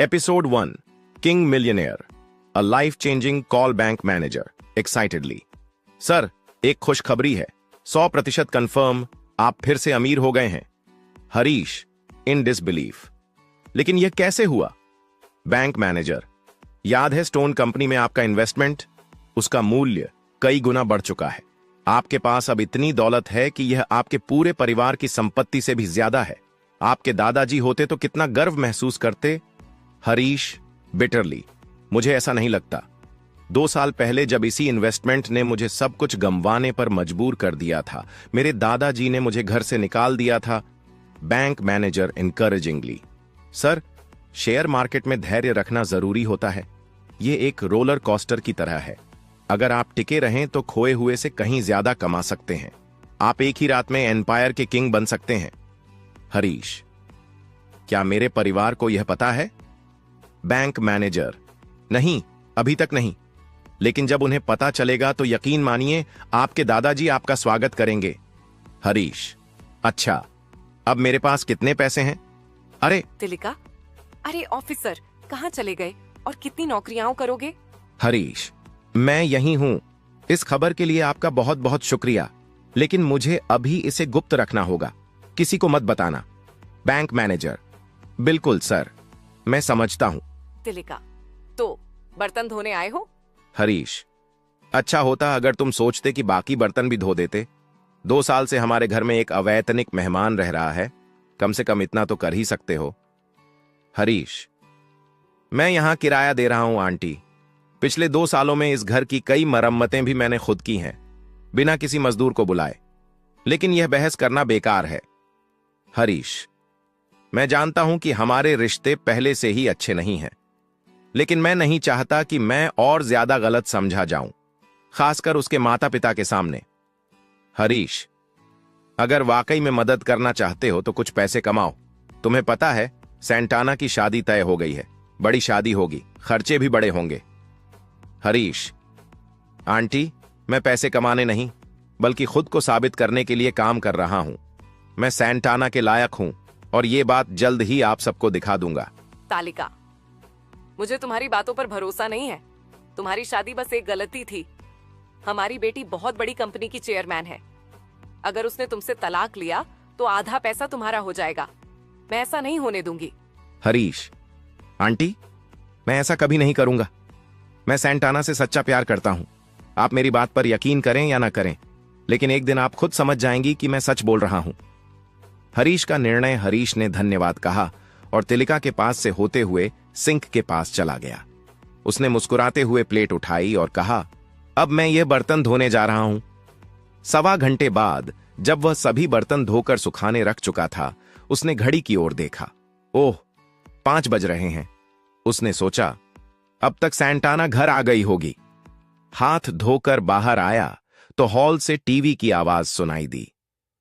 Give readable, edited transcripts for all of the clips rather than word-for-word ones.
Episode 1 King Millionaire, a life-changing call bank manager, excitedly. Sir, एक खुशखबरी है, 100% confirm, आप फिर से अमीर हो गए हैं। हरीश, इन डिसबिलीफ। लेकिन यह कैसे हुआ? बैंक मैनेजर, याद है स्टोन कंपनी में आपका इन्वेस्टमेंट? उसका मूल्य कई गुना बढ़ चुका है। आपके पास अब इतनी दौलत है कि यह आपके पूरे परिवार की संपत्ति से भी ज्यादा है। आपके दादाजी होते तो कितना गर्व महसूस करते। हरीश, बिटरली, मुझे ऐसा नहीं लगता। 2 साल पहले जब इसी इन्वेस्टमेंट ने मुझे सब कुछ गंवाने पर मजबूर कर दिया था, मेरे दादाजी ने मुझे घर से निकाल दिया था। Bank manager encouragingly, sir, share market में धैर्य रखना जरूरी होता है। यह एक रोलर कोस्टर की तरह है। अगर आप टिके रहें तो खोए हुए से कहीं ज्यादा कमा सकते हैं। आप एक ही रात में एम्पायर के किंग बन सकते हैं। हरीश, क्या मेरे परिवार को यह पता है? बैंक मैनेजर, नहीं, अभी तक नहीं। लेकिन जब उन्हें पता चलेगा तो यकीन मानिए आपके दादाजी आपका स्वागत करेंगे। हरीश, अच्छा, अब मेरे पास कितने पैसे हैं? अरे तिलिका, अरे ऑफिसर, कहाँ चले गए और कितनी नौकरियां करोगे? हरीश, मैं यही हूं। इस खबर के लिए आपका बहुत बहुत शुक्रिया, लेकिन मुझे अभी इसे गुप्त रखना होगा। किसी को मत बताना। बैंक मैनेजर, बिल्कुल सर, मैं समझता हूं। तिलिका, तो बर्तन धोने आए हो? हरीश, अच्छा होता अगर तुम सोचते कि बाकी बर्तन भी धो देते। 2 साल से हमारे घर में एक अवैतनिक मेहमान रह रहा है, कम से कम इतना तो कर ही सकते हो। हरीश, मैं यहां किराया दे रहा हूं आंटी। पिछले 2 सालों में इस घर की कई मरम्मतें भी मैंने खुद की हैं, बिना किसी मजदूर को बुलाए। लेकिन यह बहस करना बेकार है। हरीश, मैं जानता हूं कि हमारे रिश्ते पहले से ही अच्छे नहीं हैं, लेकिन मैं नहीं चाहता कि मैं और ज्यादा गलत समझा जाऊं, खासकर उसके माता पिता के सामने। हरीश, अगर वाकई में मदद करना चाहते हो तो कुछ पैसे कमाओ। तुम्हें पता है सैंटाना की शादी तय हो गई है। बड़ी शादी होगी, खर्चे भी बड़े होंगे। हरीश, आंटी, मैं पैसे कमाने नहीं, बल्कि खुद को साबित करने के लिए काम कर रहा हूं। मैं सैंटाना के लायक हूं और यह बात जल्द ही आप सबको दिखा दूंगा। तालिका, मुझे तुम्हारी बातों पर भरोसा नहीं है। तुम्हारी शादी बस एक गलती थी। हमारी बेटी बहुत बड़ी कंपनी की चेयरमैन है। अगर उसने तुमसे तलाक लिया तो आधा पैसा तुम्हारा हो जाएगा। मैं ऐसा नहीं होने दूंगी। हरीश, आंटी, मैं ऐसा कभी नहीं करूंगा। मैं सैंटाना से सच्चा प्यार करता हूं। आप मेरी बात पर यकीन करें या ना करें, लेकिन एक दिन आप खुद समझ जाएंगी कि मैं सच बोल रहा हूं। हरीश का निर्णय हरीश ने धन्यवाद कहा और तिलिका के पास से होते हुए सिंक के पास चला गया। उसने मुस्कुराते हुए प्लेट उठाई और कहा, अब मैं ये बर्तन धोने जा रहा हूं। 1.25 घंटे बाद जब वह सभी बर्तन धोकर सुखाने रख चुका था, उसने घड़ी की ओर देखा। ओह, 5 बज रहे हैं। उसने सोचा, अब तक सैंटाना घर आ गई होगी। हाथ धोकर बाहर आया तो हॉल से टीवी की आवाज सुनाई दी।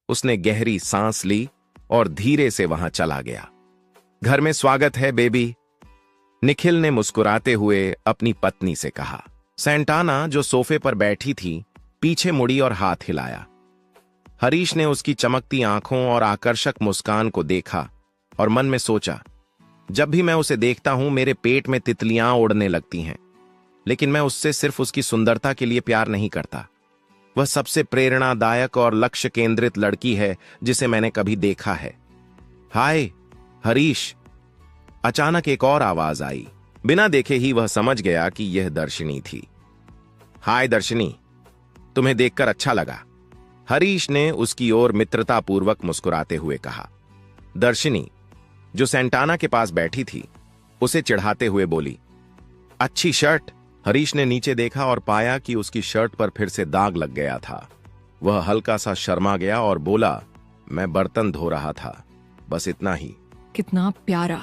उसने गहरी सांस ली और धीरे से वहां चला गया। घर में स्वागत है बेबी, निखिल ने मुस्कुराते हुए अपनी पत्नी से कहा। सैंटाना, जो सोफे पर बैठी थी, पीछे मुड़ी और हाथ हिलाया। हरीश ने उसकी चमकती आंखों और आकर्षक मुस्कान को देखा और मन में सोचा, जब भी मैं उसे देखता हूं मेरे पेट में तितलियां उड़ने लगती हैं। लेकिन मैं उससे सिर्फ उसकी सुंदरता के लिए प्यार नहीं करता। वह सबसे प्रेरणादायक और लक्ष्य केंद्रित लड़की है जिसे मैंने कभी देखा है। हाय हरीश, अचानक एक और आवाज आई। बिना देखे ही वह समझ गया कि यह दर्शनी थी। हाय दर्शनी, तुम्हें देखकर अच्छा लगा, हरीश ने उसकी ओर मित्रतापूर्वक मुस्कुराते हुए कहा। दर्शनी, जो सैंटाना के पास बैठी थी, उसे चिढ़ाते हुए बोली, अच्छी शर्ट। हरीश ने नीचे देखा और पाया कि उसकी शर्ट पर फिर से दाग लग गया था। वह हल्का सा शर्मा गया और बोला, मैं बर्तन धो रहा था, बस इतना ही। कितना प्यारा,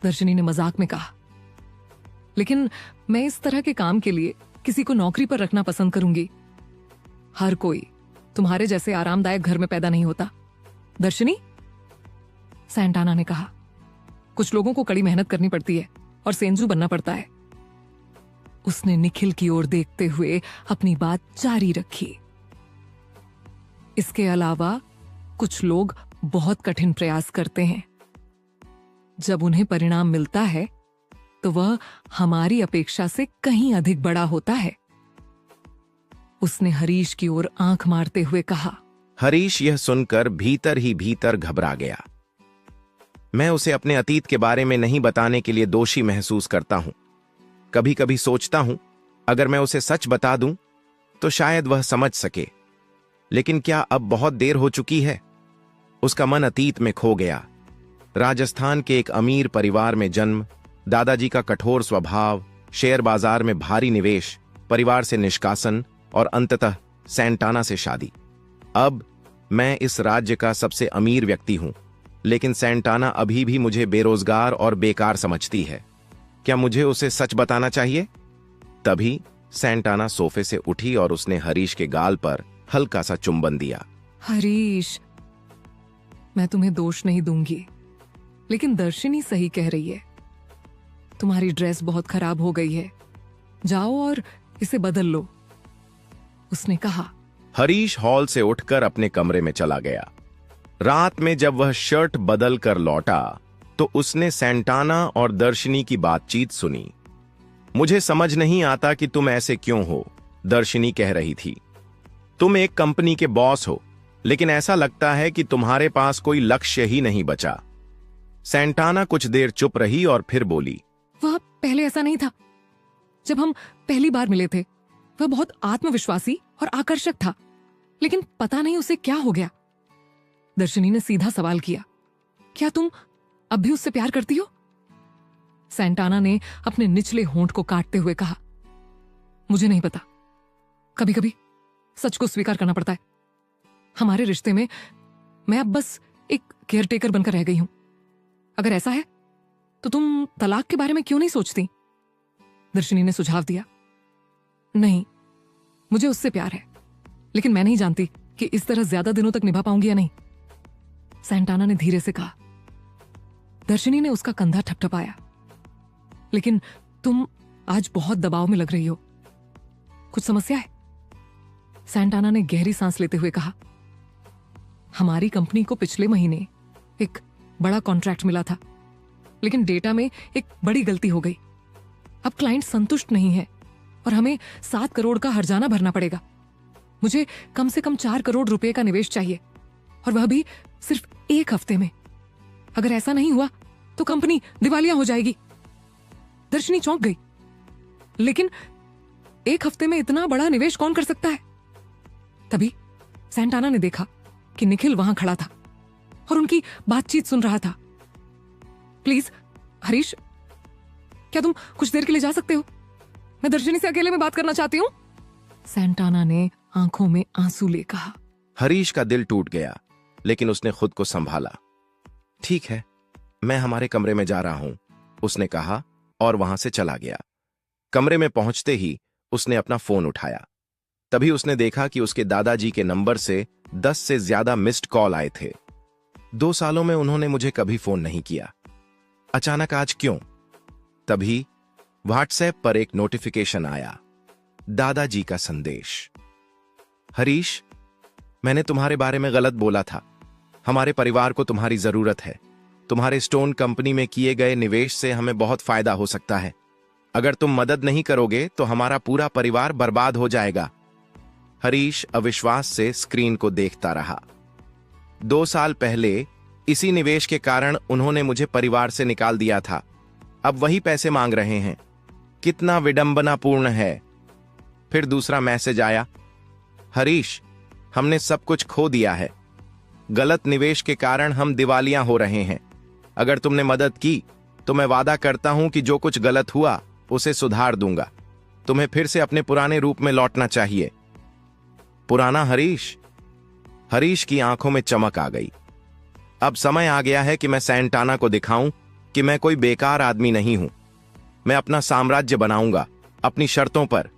दर्शनी ने मजाक में कहा। लेकिन मैं इस तरह के काम के लिए किसी को नौकरी पर रखना पसंद करूंगी। हर कोई तुम्हारे जैसे आरामदायक घर में पैदा नहीं होता। दर्शनी, सैंटाना ने कहा, कुछ लोगों को कड़ी मेहनत करनी पड़ती है और सेंजू बनना पड़ता है। उसने निखिल की ओर देखते हुए अपनी बात जारी रखी। इसके अलावा कुछ लोग बहुत कठिन प्रयास करते हैं। जब उन्हें परिणाम मिलता है तो वह हमारी अपेक्षा से कहीं अधिक बड़ा होता है। उसने हरीश की ओर आंख मारते हुए कहा। हरीश यह सुनकर भीतर ही भीतर घबरा गया। मैं उसे अपने अतीत के बारे में नहीं बताने के लिए दोषी महसूस करता हूं। कभी कभी सोचता हूं अगर मैं उसे सच बता दूं तो शायद वह समझ सके, लेकिन क्या अब बहुत देर हो चुकी है? उसका मन अतीत में खो गया। राजस्थान के एक अमीर परिवार में जन्म, दादाजी का कठोर स्वभाव, शेयर बाजार में भारी निवेश, परिवार से निष्कासन और अंततः सैंटाना से शादी। अब मैं इस राज्य का सबसे अमीर व्यक्ति हूं, लेकिन सैंटाना अभी भी मुझे बेरोजगार और बेकार समझती है। क्या मुझे उसे सच बताना चाहिए? तभी सैंटाना सोफे से उठी और उसने हरीश के गाल पर हल्का सा चुंबन दिया। हरीश, मैं तुम्हें दोष नहीं दूंगी, लेकिन दर्शिनी सही कह रही है। तुम्हारी ड्रेस बहुत खराब हो गई है, जाओ और इसे बदल लो, उसने कहा। हरीश हॉल से उठकर अपने कमरे में चला गया। रात में जब वह शर्ट बदल कर लौटा तो उसने सैंटाना और दर्शिनी की बातचीत सुनी। मुझे समझ नहीं आता कि तुम ऐसे क्यों हो, दर्शिनी कह रही थी। तुम एक कंपनी के बॉस हो, लेकिन ऐसा लगता है कि तुम्हारे पास कोई लक्ष्य ही नहीं बचा। सैंटाना कुछ देर चुप रही और फिर बोली। वह पहले ऐसा नहीं था। जब हम पहली बार मिले थे वह बहुत आत्मविश्वासी और आकर्षक था, लेकिन पता नहीं उसे क्या हो गया। दर्शिनी ने सीधा सवाल किया, क्या तुम अब भी उससे प्यार करती हो? सैंटाना ने अपने निचले होंठ को काटते हुए कहा, मुझे नहीं पता। कभी कभी सच को स्वीकार करना पड़ता है। हमारे रिश्ते में मैं अब बस एक केयरटेकर बनकर रह गई हूं। अगर ऐसा है तो तुम तलाक के बारे में क्यों नहीं सोचती? दर्शिनी ने सुझाव दिया। नहीं, मुझे उससे प्यार है, लेकिन मैं नहीं जानती कि इस तरह ज्यादा दिनों तक निभा पाऊंगी या नहीं, सैंटाना ने धीरे से कहा। दर्शिनी ने उसका कंधा ठपठपाया। लेकिन तुम आज बहुत दबाव में लग रही हो, कुछ समस्या है? सैंटाना ने गहरी सांस लेते हुए कहा। हमारी कंपनी को पिछले महीने एक बड़ा कॉन्ट्रैक्ट मिला था, लेकिन डेटा में एक बड़ी गलती हो गई। अब क्लाइंट संतुष्ट नहीं है और हमें 7 करोड़ का हर्जाना भरना पड़ेगा। मुझे कम से कम 4 करोड़ रुपए का निवेश चाहिए, और वह भी सिर्फ 1 हफ्ते में। अगर ऐसा नहीं हुआ तो कंपनी दिवालिया हो जाएगी। दर्शिनी चौंक गई। लेकिन 1 हफ्ते में इतना बड़ा निवेश कौन कर सकता है? तभी सैंटाना ने देखा कि निखिल वहां खड़ा था और उनकी बातचीत सुन रहा था। प्लीज हरीश, क्या तुम कुछ देर के लिए जा सकते हो? मैं दर्शिनी से अकेले में बात करना चाहती हूँ, सैंटाना ने आंखों में आंसू ले कहा। हरीश का दिल टूट गया, लेकिन उसने खुद को संभाला। ठीक है, मैं हमारे कमरे में जा रहा हूं, उसने कहा और वहां से चला गया। कमरे में पहुंचते ही उसने अपना फोन उठाया। तभी उसने देखा कि उसके दादाजी के नंबर से 10 से ज्यादा मिस्ड कॉल आए थे। 2 सालों में उन्होंने मुझे कभी फोन नहीं किया, अचानक आज क्यों? तभी व्हाट्सएप पर एक नोटिफिकेशन आया, दादाजी का संदेश। हरीश, मैंने तुम्हारे बारे में गलत बोला था। हमारे परिवार को तुम्हारी जरूरत है। तुम्हारे स्टोन कंपनी में किए गए निवेश से हमें बहुत फायदा हो सकता है। अगर तुम मदद नहीं करोगे तो हमारा पूरा परिवार बर्बाद हो जाएगा। हरीश अविश्वास से स्क्रीन को देखता रहा। 2 साल पहले इसी निवेश के कारण उन्होंने मुझे परिवार से निकाल दिया था। अब वही पैसे मांग रहे हैं। कितना विडंबनापूर्ण है। फिर दूसरा मैसेज आया, हरीश, हमने सब कुछ खो दिया है। गलत निवेश के कारण हम दिवालिया हो रहे हैं। अगर तुमने मदद की तो मैं वादा करता हूं कि जो कुछ गलत हुआ उसे सुधार दूंगा। तुम्हें फिर से अपने पुराने रूप में लौटना चाहिए। पुराना हरीश? हरीश की आंखों में चमक आ गई। अब समय आ गया है कि मैं सैंटाना को दिखाऊं कि मैं कोई बेकार आदमी नहीं हूं। मैं अपना साम्राज्य बनाऊंगा, अपनी शर्तों पर।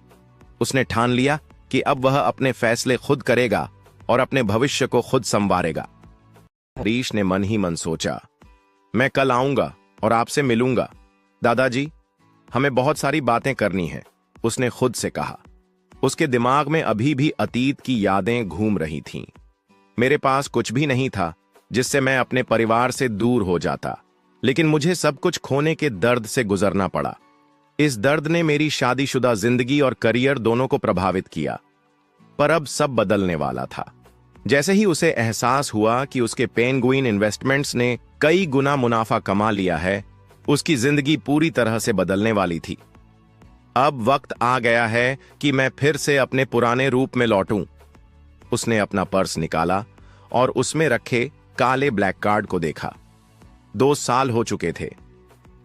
उसने ठान लिया कि अब वह अपने फैसले खुद करेगा और अपने भविष्य को खुद संवारेगा। हरीश ने मन ही मन सोचा, मैं कल आऊंगा और आपसे मिलूंगा। दादाजी, हमें बहुत सारी बातें करनी हैं, उसने खुद से कहा। उसके दिमाग में अभी भी अतीत की यादें घूम रही थीं। मेरे पास कुछ भी नहीं था जिससे मैं अपने परिवार से दूर हो जाता। लेकिन मुझे सब कुछ खोने के दर्द से गुजरना पड़ा। इस दर्द ने मेरी शादीशुदा जिंदगी और करियर दोनों को प्रभावित किया। पर अब सब बदलने वाला था। जैसे ही उसे एहसास हुआ कि उसके पेंगुइन इन्वेस्टमेंट्स ने कई गुना मुनाफा कमा लिया है, उसकी जिंदगी पूरी तरह से बदलने वाली थी। अब वक्त आ गया है कि मैं फिर से अपने पुराने रूप में लौटूं। उसने अपना पर्स निकाला और उसमें रखे काले ब्लैक कार्ड को देखा। 2 साल हो चुके थे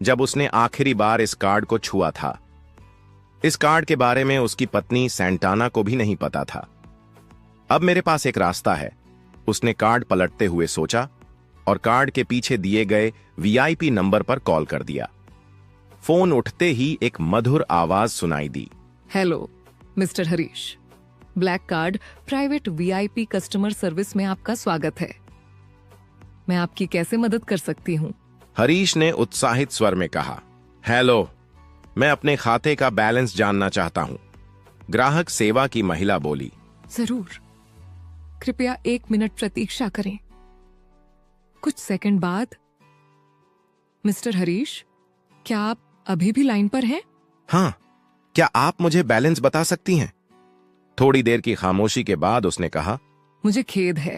जब उसने आखिरी बार इस कार्ड को छुआ था। इस कार्ड के बारे में उसकी पत्नी सैंटाना को भी नहीं पता था। अब मेरे पास एक रास्ता है, उसने कार्ड पलटते हुए सोचा और कार्ड के पीछे दिए गए वीआईपी नंबर पर कॉल कर दिया। फोन उठते ही एक मधुर आवाज सुनाई दी। Hello mister Harish, black card private VIP customer service में आपका स्वागत है। मैं आपकी कैसे मदद कर सकती हूँ? हरीश ने उत्साहित स्वर में कहा। हेलो, मैं अपने खाते का बैलेंस जानना चाहता हूँ, ग्राहक सेवा की महिला बोली। जरूर, कृपया 1 मिनट प्रतीक्षा करें। कुछ सेकंड बाद, मिस्टर हरीश, क्या आप अभी भी लाइन पर हैं? हाँ, क्या आप मुझे बैलेंस बता सकती हैं? थोड़ी देर की खामोशी के बाद उसने कहा। मुझे खेद है,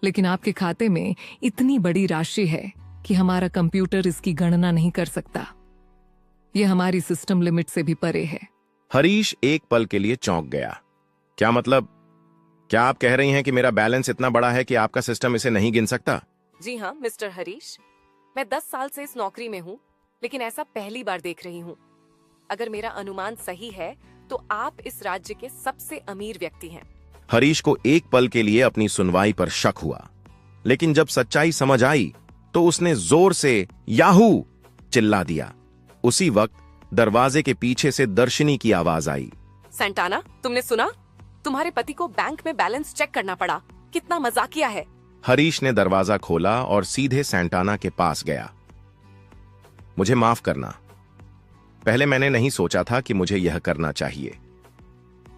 लेकिन आपके खाते में इतनी बड़ी राशि है कि हमारा कंप्यूटर इसकी गणना नहीं कर सकता। यह हमारी सिस्टम लिमिट से भी परे है। हरीश एक पल के लिए चौंक गया। क्या मतलब? क्या आप कह रही हैं कि मेरा बैलेंस इतना बड़ा है कि आपका सिस्टम इसे नहीं गिन सकता? जी हाँ मिस्टर हरीश, मैं 10 साल से इस नौकरी में हूँ, लेकिन ऐसा पहली बार देख रही हूँ। अगर मेरा अनुमान सही है तो आप इस राज्य के सबसे अमीर व्यक्ति हैं। हरीश को एक पल के लिए अपनी सुनवाई पर शक हुआ, लेकिन जब सच्चाई समझ आई तो उसने जोर से याहू चिल्ला दिया। उसी वक्त दरवाजे के पीछे से दर्शनी की आवाज आई। सैंटाना, तुमने सुना? तुम्हारे पति को बैंक में बैलेंस चेक करना पड़ा। कितना मजाकिया है। हरीश ने दरवाजा खोला और सीधे सैंटाना के पास गया। मुझे माफ करना, पहले मैंने नहीं सोचा था कि मुझे यह करना चाहिए,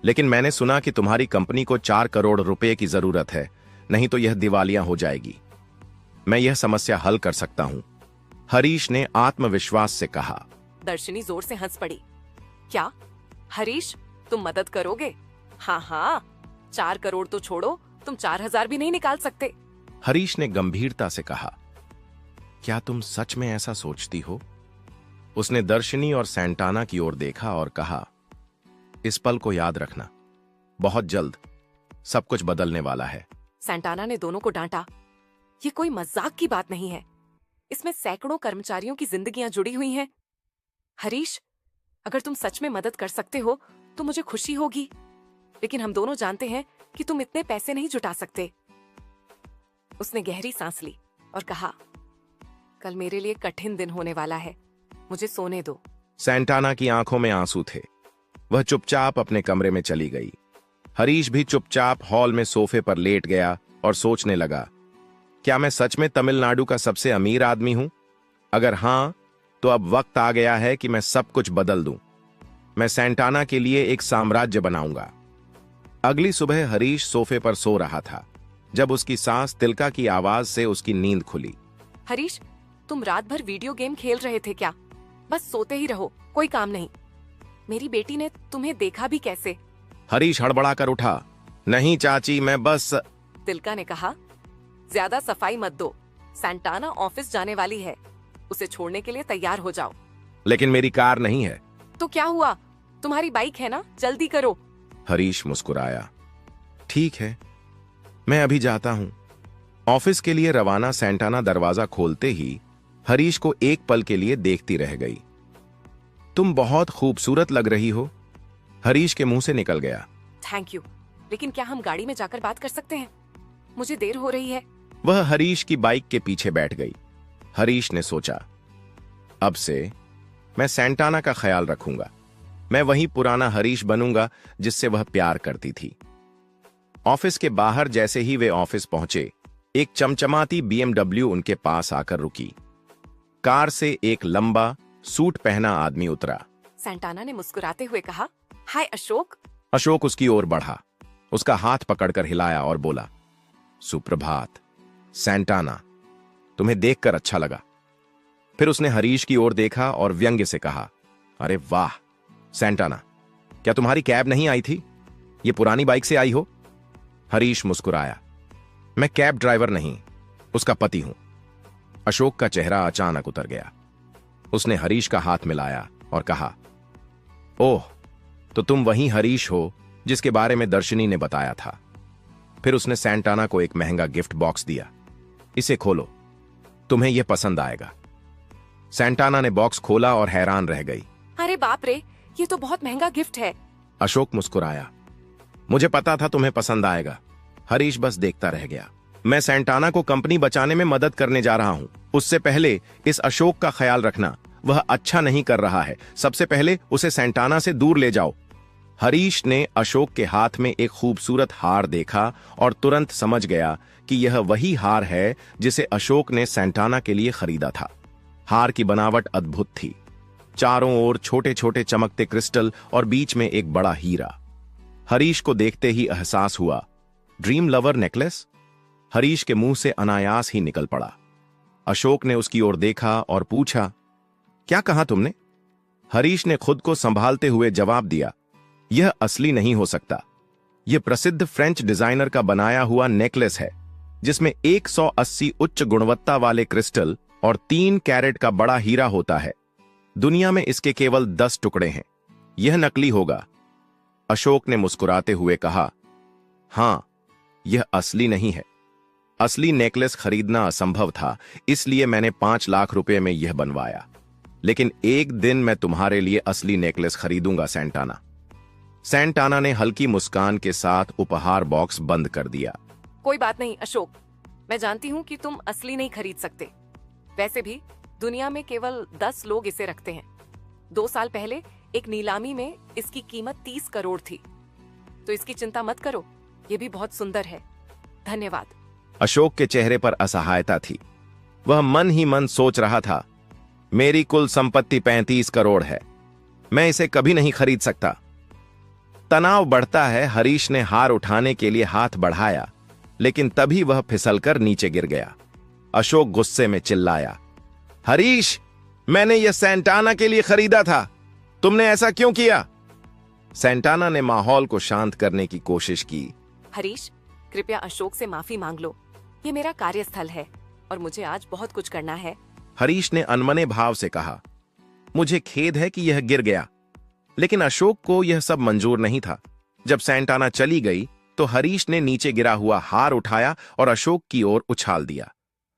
लेकिन मैंने सुना कि तुम्हारी कंपनी को 4 करोड़ रुपए की जरूरत है, नहीं तो यह दिवालिया हो जाएगी। मैं यह समस्या हल कर सकता हूं, हरीश ने आत्मविश्वास से कहा। दर्शनी जोर से हंस पड़ी। क्या हरीश, तुम मदद करोगे? हाँ हाँ, 4 करोड़ तो छोड़ो, तुम 4000 भी नहीं निकाल सकते। हरीश ने गंभीरता से कहा। क्या तुम सच में ऐसा सोचती हो? उसने दर्शनी और सैंटाना की ओर देखा और कहा, इस पल को याद रखना, बहुत जल्द सब कुछ बदलने वाला है। सैंटाना ने दोनों को डांटा। ये कोई मजाक की बात नहीं है, इसमें सैकड़ों कर्मचारियों की जिंदगियां जुड़ी हुई हैं। हरीश, अगर तुम सच में मदद कर सकते हो तो मुझे खुशी होगी, लेकिन हम दोनों जानते हैं कि तुम इतने पैसे नहीं जुटा सकते। उसने गहरी सांस ली और कहा, कल मेरे लिए कठिन दिन होने वाला है, मुझे सोने दो। सैंटाना की आंखों में आंसू थे। वह चुपचाप अपने कमरे में चली गई। हरीश भी चुपचाप हॉल में सोफे पर लेट गया और सोचने लगा, क्या मैं सच में तमिलनाडु का सबसे अमीर आदमी हूं? अगर हां, तो अब वक्त आ गया है कि मैं सब कुछ बदल दूं। मैं सैंटाना के लिए एक साम्राज्य बनाऊंगा। अगली सुबह हरीश सोफे पर सो रहा था जब उसकी सांस तिलका की आवाज से उसकी नींद खुली। हरीश, तुम रात भर वीडियो गेम खेल रहे थे क्या? बस सोते ही रहो, कोई काम नहीं। मेरी बेटी ने तुम्हें देखा भी कैसे? हरीश हड़बड़ाकर उठा। नहीं चाची, मैं बस। तिलका ने कहा, ज्यादा सफाई मत दो, सैंटाना ऑफिस जाने वाली है, उसे छोड़ने के लिए तैयार हो जाओ। लेकिन मेरी कार नहीं है। तो क्या हुआ, तुम्हारी बाइक है ना, जल्दी करो। हरीश मुस्कुराया। ठीक है, मैं अभी जाता हूं। ऑफिस के लिए रवाना सैंटाना दरवाजा खोलते ही हरीश को एक पल के लिए देखती रह गई। तुम बहुत खूबसूरत लग रही हो, हरीश के मुंह से निकल गया। थैंक यू, लेकिन क्या हम गाड़ी में जाकर बात कर सकते हैं? मुझे देर हो रही है। वह हरीश की बाइक के पीछे बैठ गई। हरीश ने सोचा, अब से मैं सैंटाना का ख्याल रखूंगा। मैं वही पुराना हरीश बनूंगा जिससे वह प्यार करती थी। ऑफिस के बाहर जैसे ही वे ऑफिस पहुंचे, एक चमचमाती बीएमडब्ल्यू उनके पास आकर रुकी। कार से एक लंबा सूट पहना आदमी उतरा। सैंटाना ने मुस्कुराते हुए कहा, हाय अशोक। अशोक उसकी ओर बढ़ा, उसका हाथ पकड़कर हिलाया और बोला, सुप्रभात सैंटाना, तुम्हें देखकर अच्छा लगा। फिर उसने हरीश की ओर देखा और व्यंग्य से कहा, अरे वाह सैंटाना, क्या तुम्हारी कैब नहीं आई थी? ये पुरानी बाइक से आई हो? हरीश मुस्कुराया, मैं कैब ड्राइवर नहीं, उसका पति हूं। अशोक का चेहरा अचानक उतर गया। उसने हरीश का हाथ मिलाया और कहा, ओह, तो तुम वही हरीश हो जिसके बारे में दर्शनी ने बताया था। फिर उसने सैंटाना को एक महंगा गिफ्ट बॉक्स दिया। इसे खोलो, तुम्हें यह पसंद आएगा। सैंटाना ने बॉक्स खोला और हैरान रह गई। अरे बाप रे, ये तो बहुत महंगा गिफ्ट है। अशोक मुस्कुराया, मुझे पता था तुम्हें पसंद आएगा। हरीश बस देखता रह गया। मैं सैंटाना को कंपनी बचाने में मदद करने जा रहा हूं। उससे पहले इस अशोक का ख्याल रखना, वह अच्छा नहीं कर रहा है। सबसे पहले उसे सैंटाना से दूर ले जाओ। हरीश ने अशोक के हाथ में एक खूबसूरत हार देखा और तुरंत समझ गया कि यह वही हार है जिसे अशोक ने सैंटाना के लिए खरीदा था। हार की बनावट अद्भुत थी, चारों ओर छोटे छोटे चमकते क्रिस्टल और बीच में एक बड़ा हीरा। हरीश को देखते ही एहसास हुआ, ड्रीम लवर नेकलेस? हरीश के मुंह से अनायास ही निकल पड़ा। अशोक ने उसकी ओर देखा और पूछा, क्या कहा तुमने? हरीश ने खुद को संभालते हुए जवाब दिया, यह असली नहीं हो सकता। यह प्रसिद्ध फ्रेंच डिजाइनर का बनाया हुआ नेकलेस है, जिसमें 180 उच्च गुणवत्ता वाले क्रिस्टल और 3 कैरेट का बड़ा हीरा होता है। दुनिया में इसके केवल 10 टुकड़े हैं। यह नकली होगा। अशोक ने मुस्कुराते हुए कहा, हां, यह असली नहीं है। असली नेकलेस खरीदना असंभव था, इसलिए मैंने 5 लाख रुपए में यह बनवाया। लेकिन एक दिन मैं तुम्हारे लिए असली नेकलेस खरीदूंगा सैंटाना। सैंटाना ने हल्की मुस्कान के साथ उपहार बॉक्स बंद कर दिया। कोई बात नहीं अशोक, मैं जानती हूँ कि तुम असली नहीं खरीद सकते। वैसे भी दुनिया में केवल 10 लोग इसे रखते हैं। 2 साल पहले एक नीलामी में इसकी कीमत 30 करोड़ थी। तो इसकी चिंता मत करो, ये भी बहुत सुंदर है। धन्यवाद। अशोक के चेहरे पर असहायता थी। वह मन ही मन सोच रहा था, मेरी कुल संपत्ति 35 करोड़ है, मैं इसे कभी नहीं खरीद सकता। तनाव बढ़ता है। हरीश ने हार उठाने के लिए हाथ बढ़ाया, लेकिन तभी वह फिसलकर नीचे गिर गया। अशोक गुस्से में चिल्लाया, हरीश, मैंने यह सैंटाना के लिए खरीदा था, तुमने ऐसा क्यों किया? सैंटाना ने माहौल को शांत करने की कोशिश की। हरीश, कृपया अशोक से माफी मांग लो। ये मेरा कार्यस्थल है और मुझे आज बहुत कुछ करना है। हरीश ने अनमने भाव से कहा, मुझे खेद है कि यह गिर गया। लेकिन अशोक को यह सब मंजूर नहीं था। जब सैंटाना चली गई तो हरीश ने नीचे गिरा हुआ हार उठाया और अशोक की ओर उछाल दिया।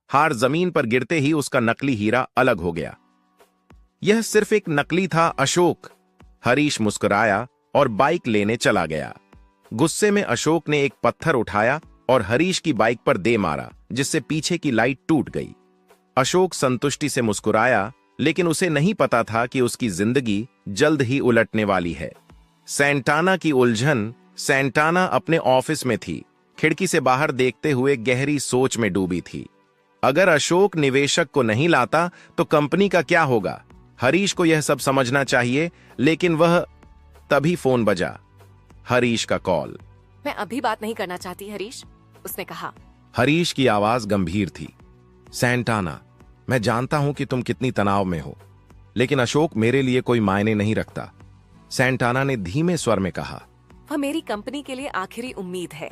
हार जमीन पर गिरते ही उसका नकली हीरा अलग हो गया। यह सिर्फ एक नकली था अशोक। हरीश मुस्कुराया और बाइक लेने चला गया। गुस्से में अशोक ने एक पत्थर उठाया और हरीश की बाइक पर दे मारा, जिससे पीछे की लाइट टूट गई। अशोक संतुष्टि से मुस्कुराया, लेकिन उसे नहीं पता था कि उसकी जिंदगी जल्द ही उलटने वाली है। सैंटाना की उलझन। सैंटाना अपने ऑफिस में थी, खिड़की से बाहर देखते हुए गहरी सोच में डूबी थी। अगर अशोक निवेशक को नहीं लाता तो कंपनी का क्या होगा? हरीश को यह सब समझना चाहिए, लेकिन वह तभी फोन बजा। हरीश का कॉल। मैं अभी बात नहीं करना चाहती हरीश, उसने कहा। हरीश की आवाज गंभीर थी। सैंटाना, मैं जानता हूं कि तुम कितनी तनाव में हो, लेकिन अशोक मेरे लिए कोई मायने नहीं रखता। सैंटाना ने धीमे स्वर में कहा। वह मेरी कंपनी के लिए आखिरी उम्मीद है।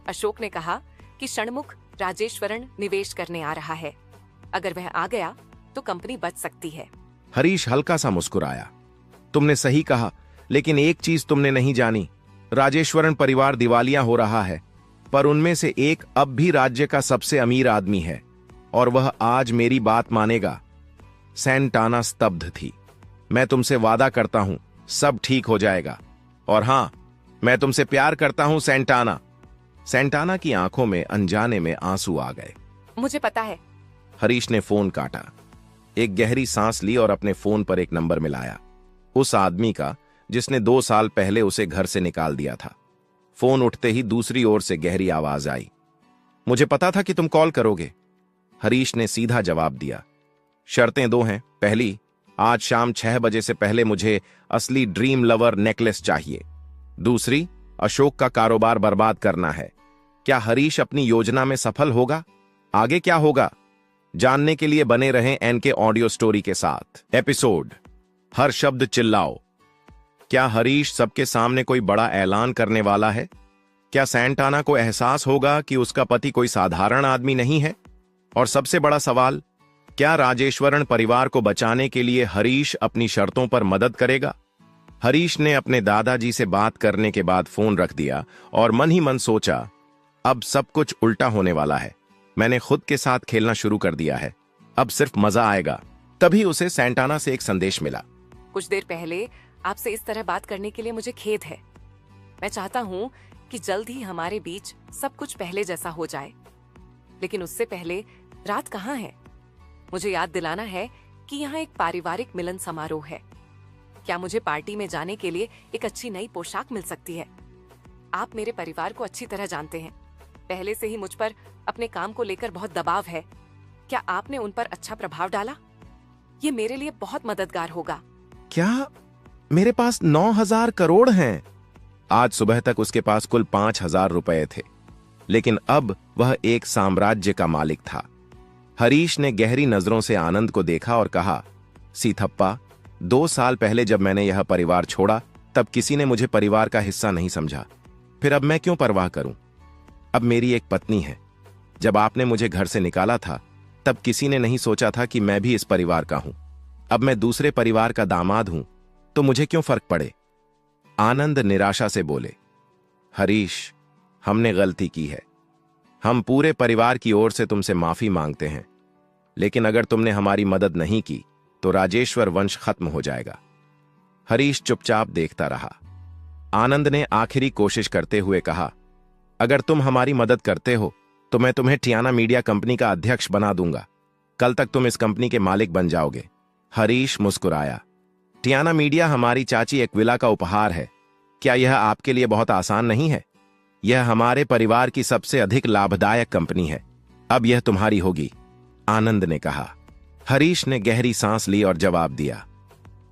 अशोक ने कहा कि षणमुख राजेश्वरन निवेश करने आ रहा है। अगर वह आ गया तो कंपनी बच सकती है। हरीश हल्का सा मुस्कुराया। तुमने सही कहा, लेकिन एक चीज तुमने नहीं जानी, राजेश्वरन परिवार दिवालिया हो रहा है, पर उनमें से एक अब भी राज्य का सबसे अमीर आदमी है और वह आज मेरी बात मानेगा। सैंटाना स्तब्ध थी। मैं तुमसे वादा करता हूं, सब ठीक हो जाएगा। और हां, मैं तुमसे प्यार करता हूं सैंटाना। सैंटाना की आंखों में अनजाने में आंसू आ गए। मुझे पता है। हरीश ने फोन काटा, एक गहरी सांस ली और अपने फोन पर एक नंबर मिलाया, उस आदमी का जिसने 2 साल पहले उसे घर से निकाल दिया था। फोन उठते ही दूसरी ओर से गहरी आवाज आई। मुझे पता था कि तुम कॉल करोगे, हरीश ने सीधा जवाब दिया। शर्तें 2 हैं। पहली, आज शाम 6 बजे से पहले मुझे असली ड्रीम लवर नेकलेस चाहिए। दूसरी, अशोक का कारोबार बर्बाद करना है। क्या हरीश अपनी योजना में सफल होगा? आगे क्या होगा? जानने के लिए बने रहें एनके ऑडियो स्टोरी के साथ। एपिसोड हर शब्द चिल्लाओ। क्या हरीश सबके सामने कोई बड़ा ऐलान करने वाला है? क्या सैंटाना को एहसास होगा कि उसका पति कोई साधारण आदमी नहीं है? और सबसे बड़ा सवाल, क्या राजेश्वरन परिवार को बचाने के लिए हरीश अपनी शर्तों पर मदद करेगा? हरीश ने अपने दादाजी से बात करने के बाद फोन रख दिया और मन ही मन सोचा, अब सब कुछ उल्टा होने वाला है। मैंने खुद के साथ खेलना शुरू कर दिया है, अब सिर्फ मजा आएगा। तभी उसे सैंटाना से एक संदेश मिला। कुछ देर पहले आपसे इस तरह बात करने के लिए मुझे खेद है। मैं चाहता हूँ कि जल्द ही हमारे बीच सब कुछ पहले जैसा हो जाए, लेकिन उससे पहले रात कहाँ है? मुझे याद दिलाना है कि यहाँ एक पारिवारिक मिलन समारोह है। क्या मुझे पार्टी में जाने के लिए एक अच्छी नई पोशाक मिल सकती है? आप मेरे परिवार को अच्छी तरह जानते हैं। पहले से ही मुझ पर अपने काम को लेकर बहुत दबाव है। क्या आपने उन पर अच्छा प्रभाव डाला? ये मेरे लिए बहुत मददगार होगा। क्या मेरे पास 9,000 करोड़ हैं? आज सुबह तक उसके पास कुल 5,000 रुपए थे, लेकिन अब वह एक साम्राज्य का मालिक था। हरीश ने गहरी नजरों से आनंद को देखा और कहा, सीथप्पा, 2 साल पहले जब मैंने यह परिवार छोड़ा तब किसी ने मुझे परिवार का हिस्सा नहीं समझा। फिर अब मैं क्यों परवाह करूं? अब मेरी एक पत्नी है। जब आपने मुझे घर से निकाला था तब किसी ने नहीं सोचा था कि मैं भी इस परिवार का हूं। अब मैं दूसरे परिवार का दामाद हूं, तो मुझे क्यों फर्क पड़े? आनंद निराशा से बोले, हरीश, हमने गलती की है। हम पूरे परिवार की ओर से तुमसे माफी मांगते हैं, लेकिन अगर तुमने हमारी मदद नहीं की तो राजेश्वर वंश खत्म हो जाएगा। हरीश चुपचाप देखता रहा। आनंद ने आखिरी कोशिश करते हुए कहा, अगर तुम हमारी मदद करते हो तो मैं तुम्हें टियाना मीडिया कंपनी का अध्यक्ष बना दूंगा। कल तक तुम इस कंपनी के मालिक बन जाओगे। हरीश मुस्कुराया। टियाना मीडिया हमारी चाची एक्विला का उपहार है। क्या यह आपके लिए बहुत आसान नहीं है? यह हमारे परिवार की सबसे अधिक लाभदायक कंपनी है। अब यह तुम्हारी होगी, आनंद ने कहा। हरीश ने गहरी सांस ली और जवाब दिया,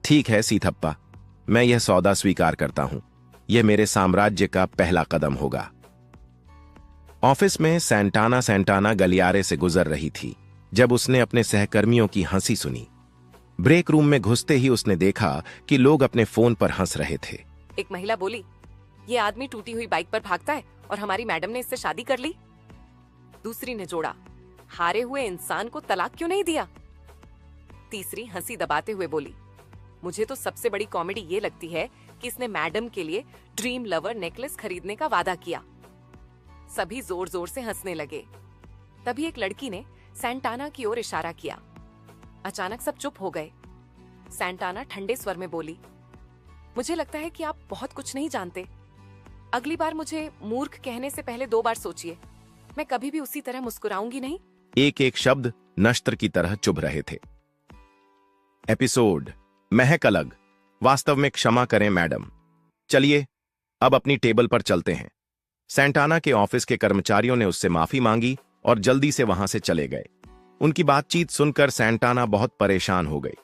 ठीक है सीथप्पा, मैं यह सौदा स्वीकार करता हूं। यह मेरे साम्राज्य का पहला कदम होगा। ऑफिस में सैंटाना गलियारे से गुजर रही थी जब उसने अपने सहकर्मियों की हंसी सुनी। ब्रेक रूम में घुसते ही उसने देखा कि लोग अपने फोन पर हंस रहे थे। एक महिला बोली, ये आदमी टूटी हुई बाइक पर भागता है और हमारी मैडम ने इससे शादी कर ली। दूसरी ने जोड़ा, हारे हुए इंसान को तलाक क्यों नहीं दिया? तीसरी हंसी दबाते हुए बोली, मुझे तो सबसे बड़ी कॉमेडी ये लगती है कि इसने मैडम के लिए ड्रीम लवर नेकलेस खरीदने का वादा किया। सभी जोर जोर से हंसने लगे। तभी एक लड़की ने सैंटाना की ओर इशारा किया। अचानक सब चुप हो गए। सैंटाना ठंडे स्वर में बोली, मुझे लगता है कि आप बहुत कुछ नहीं जानते। अगली बार मुझे मूर्ख कहने से पहले 2 बार सोचिए। मैं कभी भी उसी तरह मुस्कुराऊंगी नहीं। एक एक शब्द नश्तर की तरह चुभ रहे थे। एपिसोड महक अलग। वास्तव में क्षमा करें मैडम। चलिए अब अपनी टेबल पर चलते हैं। सैंटाना के ऑफिस के कर्मचारियों ने उससे माफी मांगी और जल्दी से वहां से चले गए। उनकी बातचीत सुनकर सैंटाना बहुत परेशान हो गई।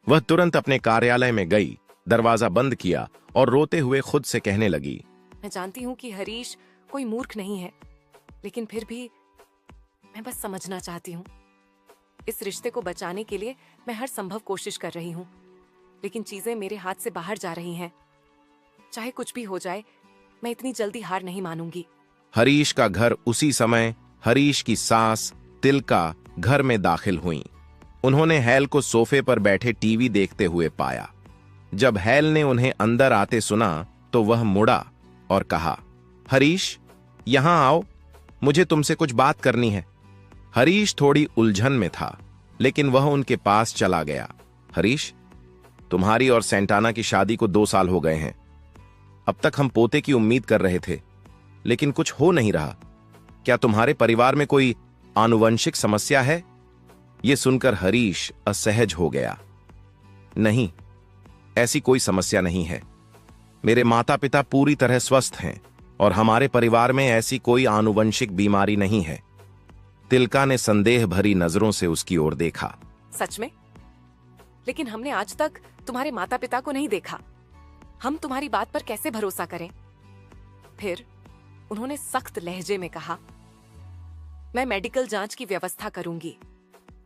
वह तुरंत अपने कार्यालय में गई, दरवाजा बंद किया और रोते हुए खुद से कहने लगी, मैं जानती हूँ कि हरीश कोई मूर्ख नहीं है, लेकिन फिर भी मैं बस समझना चाहती हूँ। इस रिश्ते को बचाने के लिए मैं हर संभव कोशिश कर रही हूँ, लेकिन चीजें मेरे हाथ से बाहर जा रही हैं। चाहे कुछ भी हो जाए, मैं इतनी जल्दी हार नहीं मानूंगी। हरीश का घर उसी समय हरीश की सास तिलका घर में दाखिल हुई। उन्होंने हैल को सोफे पर बैठे टीवी देखते हुए पाया। जब हैल ने उन्हें अंदर आते सुना तो वह मुड़ा और कहा, हरीश, यहां आओ, मुझे तुमसे कुछ बात करनी है। हरीश थोड़ी उलझन में था, लेकिन वह उनके पास चला गया। हरीश, तुम्हारी और सैंटाना की शादी को 2 साल हो गए हैं। अब तक हम पोते की उम्मीद कर रहे थे, लेकिन कुछ हो नहीं रहा। क्या तुम्हारे परिवार में कोई आनुवंशिक समस्या है? यह सुनकर हरीश असहज हो गया। नहीं, ऐसी कोई समस्या नहीं है। मेरे माता पिता पूरी तरह स्वस्थ हैं और हमारे परिवार में ऐसी कोई आनुवंशिक बीमारी नहीं है। तिलका ने संदेह भरी नजरों से उसकी ओर देखा। सच में? लेकिन हमने आज तक तुम्हारे माता पिता को नहीं देखा। हम तुम्हारी बात पर कैसे भरोसा करें? फिर उन्होंने सख्त लहजे में कहा, मैं मेडिकल जांच की व्यवस्था करूंगी।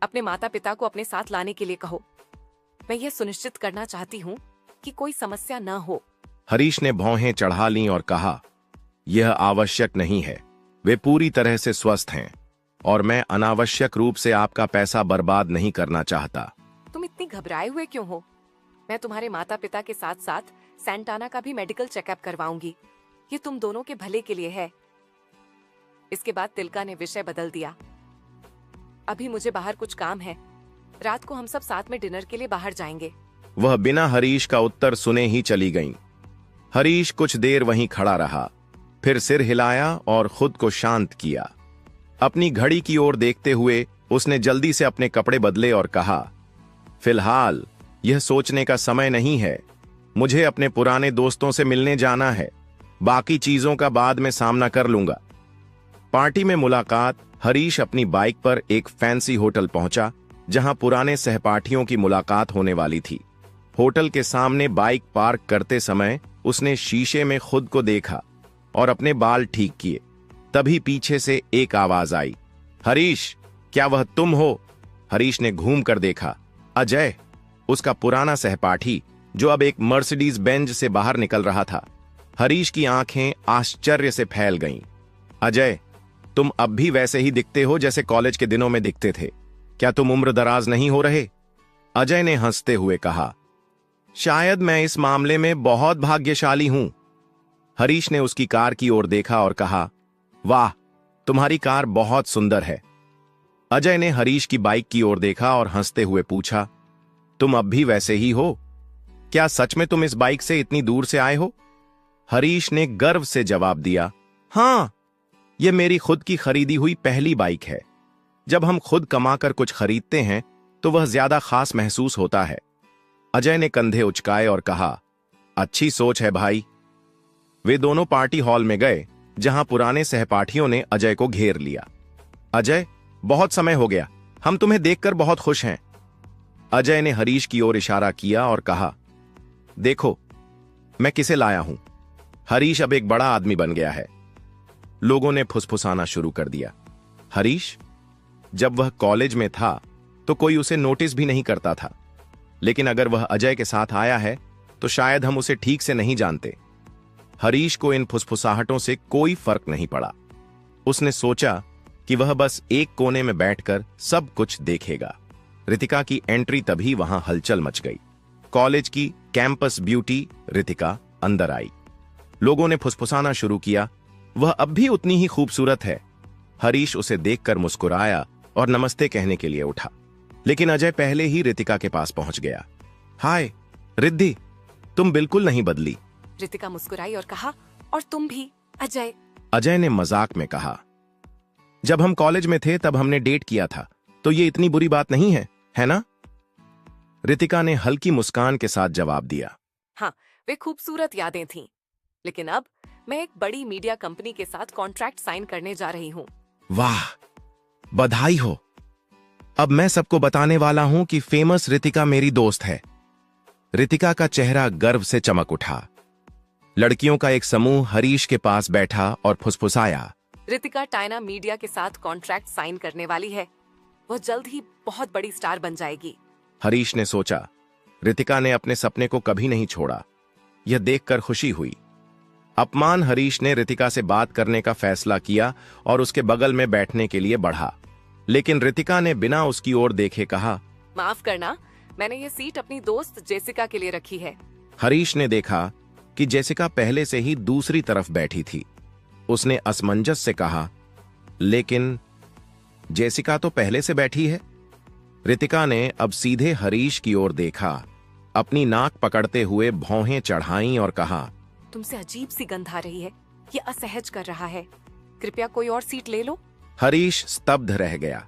अपने माता पिता को अपने साथ लाने के लिए कहो। मैं यह सुनिश्चित करना चाहती हूँ कि कोई समस्या न हो। हरीश ने भौहें चढ़ा लीं और कहा, यह आवश्यक नहीं है। वे पूरी तरह से स्वस्थ हैं और मैं अनावश्यक रूप से आपका पैसा बर्बाद नहीं करना चाहता। तुम इतनी घबराए हुए क्यों हो? मैं तुम्हारे माता पिता के साथ साथ सैंटाना का भी मेडिकल चेकअप करवाऊंगी। ये तुम दोनों के भले के लिए है। इसके बाद तिलका ने विषय बदल दिया। अभी मुझे बाहर कुछ काम है। रात को हम सब साथ में डिनर के लिए बाहर जाएंगे। वह बिना हरीश का उत्तर सुने ही चली गईं। हरीश कुछ देर वहीं खड़ा रहा, फिर सिर हिलाया और खुद को शांत किया। अपनी घड़ी की ओर देखते हुए उसने जल्दी से अपने कपड़े बदले और कहा, फिलहाल यह सोचने का समय नहीं है। मुझे अपने पुराने दोस्तों से मिलने जाना है। बाकी चीजों का बाद में सामना कर लूंगा। पार्टी में मुलाकात। हरीश अपनी बाइक पर एक फैंसी होटल पहुंचा जहां पुराने सहपाठियों की मुलाकात होने वाली थी। होटल के सामने बाइक पार्क करते समय उसने शीशे में खुद को देखा और अपने बाल ठीक किए। तभी पीछे से एक आवाज आई, हरीश, क्या वह तुम हो? हरीश ने घूम कर देखा। अजय, उसका पुराना सहपाठी, जो अब एक मर्सिडीज बेंज से बाहर निकल रहा था। हरीश की आंखें आश्चर्य से फैल गईं। अजय, तुम अब भी वैसे ही दिखते हो जैसे कॉलेज के दिनों में दिखते थे। क्या तुम उम्र दराज नहीं हो रहे? अजय ने हंसते हुए कहा, शायद मैं इस मामले में बहुत भाग्यशाली हूं। हरीश ने उसकी कार की ओर देखा और कहा, वाह, तुम्हारी कार बहुत सुंदर है। अजय ने हरीश की बाइक की ओर देखा और हंसते हुए पूछा, तुम अब भी वैसे ही हो? क्या सच में तुम इस बाइक से इतनी दूर से आए हो? हरीश ने गर्व से जवाब दिया, हां, यह मेरी खुद की खरीदी हुई पहली बाइक है। जब हम खुद कमाकर कुछ खरीदते हैं तो वह ज्यादा खास महसूस होता है। अजय ने कंधे उचकाए और कहा, अच्छी सोच है भाई। वे दोनों पार्टी हॉल में गए जहां पुराने सहपाठियों ने अजय को घेर लिया। अजय, बहुत समय हो गया, हम तुम्हें देखकर बहुत खुश हैं। अजय ने हरीश की ओर इशारा किया और कहा, देखो मैं किसे लाया हूं। हरीश अब एक बड़ा आदमी बन गया है। लोगों ने फुसफुसाना शुरू कर दिया। हरीश, जब वह कॉलेज में था तो कोई उसे नोटिस भी नहीं करता था, लेकिन अगर वह अजय के साथ आया है तो शायद हम उसे ठीक से नहीं जानते। हरीश को इन फुसफुसाहटों से कोई फर्क नहीं पड़ा। उसने सोचा कि वह बस एक कोने में बैठकर सब कुछ देखेगा। रितिका की एंट्री तभी वहां हलचल मच गई। कॉलेज की कैंपस ब्यूटी रितिका अंदर आई। लोगों ने फुसफुसाना शुरू किया, वह अब भी उतनी ही खूबसूरत है। हरीश उसे देखकर मुस्कुराया और नमस्ते कहने के लिए उठा, लेकिन अजय पहले ही रितिका के पास पहुंच गया। हाय रिद्धि, तुम बिल्कुल नहीं बदली। रितिका मुस्कुराई और कहा, और तुम भी अजय। अजय ने मजाक में कहा, जब हम कॉलेज में थे तब हमने डेट किया था, तो ये इतनी बुरी बात नहीं है ना? रितिका ने हल्की मुस्कान के साथ जवाब दिया। हाँ, वे खूबसूरत यादें थीं, लेकिन अब मैं एक बड़ी मीडिया कंपनी के साथ कॉन्ट्रैक्ट साइन करने जा रही हूँ। वाह, बधाई हो। अब मैं सबको बताने वाला हूं कि फेमस रितिका मेरी दोस्त है। रितिका का चेहरा गर्व से चमक उठा। लड़कियों का एक समूह हरीश के पास बैठा और फुसफुसाया, रितिका टाइना मीडिया के साथ कॉन्ट्रैक्ट साइन करने वाली है। वह जल्द ही बहुत बड़ी स्टार बन जाएगी। हरीश ने सोचा, रितिका ने अपने सपने को कभी नहीं छोड़ा। यह देखकर खुशी हुई। अपमान हरीश ने रितिका से बात करने का फैसला किया और उसके बगल में बैठने के लिए बढ़ा, लेकिन रितिका ने बिना उसकी ओर देखे कहा, माफ करना, मैंने ये सीट अपनी दोस्त जेसिका के लिए रखी है। हरीश ने देखा कि जेसिका पहले से ही दूसरी तरफ बैठी थी। उसने असमंजस से कहा, लेकिन जेसिका तो पहले से बैठी है। रितिका ने अब सीधे हरीश की ओर देखा, अपनी नाक पकड़ते हुए भौहें चढ़ाईं और कहा, तुमसे अजीब सी गंध आ रही है, ये असहज कर रहा है। कृपया कोई और सीट ले लो। हरीश स्तब्ध रह गया।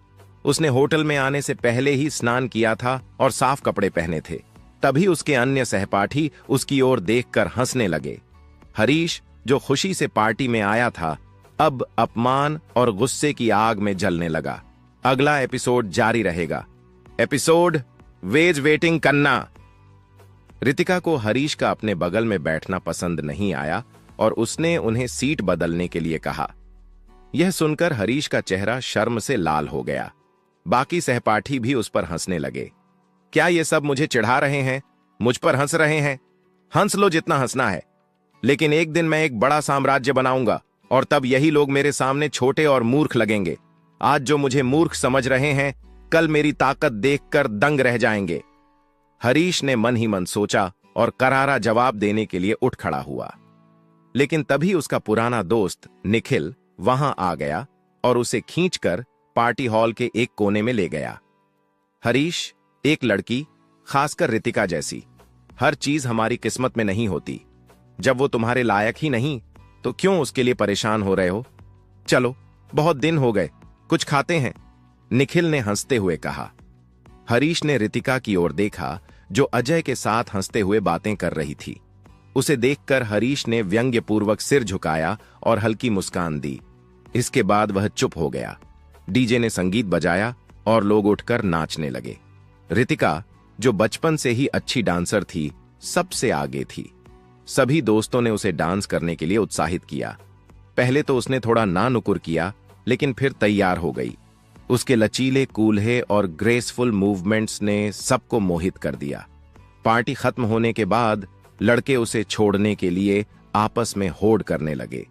उसने होटल में आने से पहले ही स्नान किया था और साफ कपड़े पहने थे। तभी उसके अन्य सहपाठी उसकी ओर देखकर हंसने लगे। हरीश, जो खुशी से पार्टी में आया था, अब अपमान और गुस्से की आग में जलने लगा। अगला एपिसोड जारी रहेगा। एपिसोड वेज वेटिंग करना। रितिका को हरीश का अपने बगल में बैठना पसंद नहीं आया और उसने उन्हें सीट बदलने के लिए कहा। यह सुनकर हरीश का चेहरा शर्म से लाल हो गया। बाकी सहपाठी भी उस पर हंसने लगे। क्या ये सब मुझे चिढ़ा रहे हैं? मुझ पर हंस रहे हैं? हंस लो जितना हंसना है, लेकिन एक दिन मैं एक बड़ा साम्राज्य बनाऊंगा और तब यही लोग मेरे सामने छोटे और मूर्ख लगेंगे। आज जो मुझे मूर्ख समझ रहे हैं, कल मेरी ताकत देखकर दंग रह जाएंगे। हरीश ने मन ही मन सोचा और करारा जवाब देने के लिए उठ खड़ा हुआ, लेकिन तभी उसका पुराना दोस्त निखिल वहां आ गया और उसे खींचकर पार्टी हॉल के एक कोने में ले गया। हरीश, एक लड़की, खासकर रितिका जैसी, हर चीज हमारी किस्मत में नहीं होती। जब वो तुम्हारे लायक ही नहीं तो क्यों उसके लिए परेशान हो रहे हो? चलो, बहुत दिन हो गए, कुछ खाते हैं, निखिल ने हंसते हुए कहा। हरीश ने रितिका की ओर देखा जो अजय के साथ हंसते हुए बातें कर रही थी। उसे देखकर हरीश ने व्यंग्यपूर्वक सिर झुकाया और हल्की मुस्कान दी। इसके बाद वह चुप हो गया। डीजे ने संगीत बजाया और लोग उठकर नाचने लगे। रितिका, जो बचपन से ही अच्छी डांसर थी, सबसे आगे थी। सभी दोस्तों ने उसे डांस करने के लिए उत्साहित किया। पहले तो उसने थोड़ा नानुकुर किया, लेकिन फिर तैयार हो गई। उसके लचीले, कूल्हे और ग्रेसफुल मूवमेंट्स ने सबको मोहित कर दिया। पार्टी खत्म होने के बाद लड़के उसे छोड़ने के लिए आपस में होड़ करने लगे।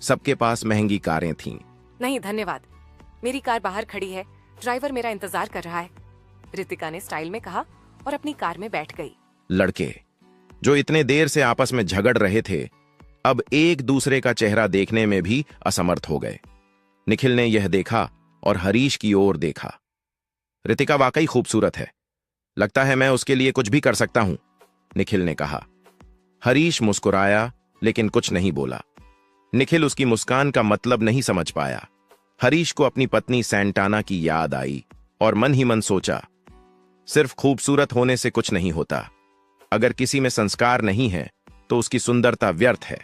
सबके पास महंगी कारें थीं। नहीं धन्यवाद, मेरी कार बाहर खड़ी है, ड्राइवर मेरा इंतजार कर रहा है, रितिका ने स्टाइल में कहा और अपनी कार में बैठ गई। लड़के, जो इतने देर से आपस में झगड़ रहे थे, अब एक दूसरे का चेहरा देखने में भी असमर्थ हो गए। निखिल ने यह देखा और हरीश की ओर देखा। रितिका वाकई खूबसूरत है, लगता है मैं उसके लिए कुछ भी कर सकता हूं, निखिल ने कहा। हरीश मुस्कुराया लेकिन कुछ नहीं बोला। निखिल उसकी मुस्कान का मतलब नहीं समझ पाया। हरीश को अपनी पत्नी सैंटाना की याद आई और मन ही मन सोचा, सिर्फ खूबसूरत होने से कुछ नहीं होता। अगर किसी में संस्कार नहीं है तो उसकी सुंदरता व्यर्थ है।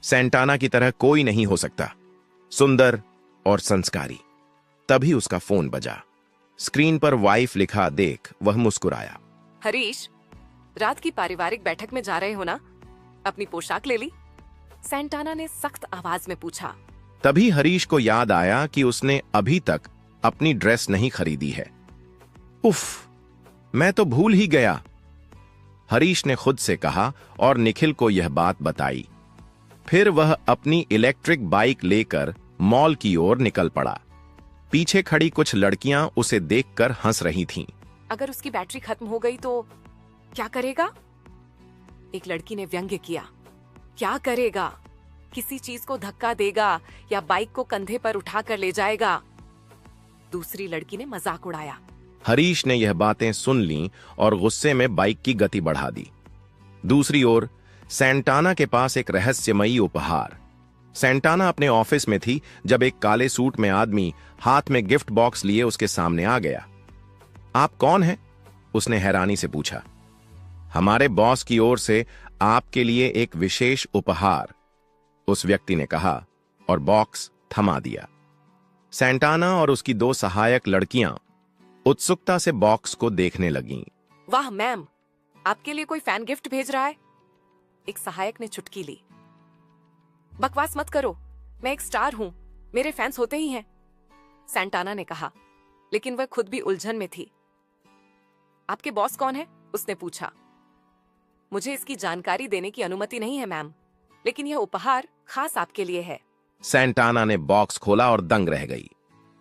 सैंटाना की तरह कोई नहीं हो सकता, सुंदर और संस्कारी। तभी उसका फोन बजा। स्क्रीन पर वाइफ लिखा देख वह मुस्कुराया। हरीश, रात की पारिवारिक बैठक में जा रहे हो ना? अपनी पोशाक ले ली? सैंटाना ने सख्त आवाज में पूछा। तभी हरीश को याद आया कि उसने अभी तक अपनी ड्रेस नहीं खरीदी है। उफ, मैं तो भूल ही गया, हरीश ने खुद से कहा और निखिल को यह बात बताई। फिर वह अपनी इलेक्ट्रिक बाइक लेकर मॉल की ओर निकल पड़ा। पीछे खड़ी कुछ लड़कियां उसे देखकर हंस रही थीं। अगर उसकी बैटरी खत्म हो गई तो क्या करेगा? एक लड़की ने व्यंग्य किया। क्या करेगा? किसी चीज को धक्का देगा या बाइक को कंधे पर उठाकर ले जाएगा। दूसरी लड़की ने मजाक उड़ाया। हरीश ने यह बातें सुन लीं और गुस्से में बाइक की गति बढ़ा दी। दूसरी ओर सैंटाना के पास एक रहस्यमयी उपहार। सैंटाना अपने ऑफिस में थी जब एक काले सूट में आदमी हाथ में गिफ्ट बॉक्स लिए उसके सामने आ गया। आप कौन हैं? उसने हैरानी से पूछा। हमारे बॉस की ओर से आपके लिए एक विशेष उपहार, उस व्यक्ति ने कहा और बॉक्स थमा दिया। सैंटाना और उसकी दो सहायक लड़कियां उत्सुकता से बॉक्स को देखने लगीं। वाह मैम, आपके लिए कोई फैन गिफ्ट भेज रहा है, एक सहायक ने चुटकी ली। बकवास मत करो, मैं एक स्टार हूं, मेरे फैंस होते ही हैं, सैंटाना ने कहा, लेकिन वह खुद भी उलझन में थी। आपके बॉस कौन है? उसने पूछा। मुझे इसकी जानकारी देने की अनुमति नहीं है मैम, लेकिन यह उपहार खास आपके लिए है। सैंटाना ने बॉक्स खोला और दंग रह गई।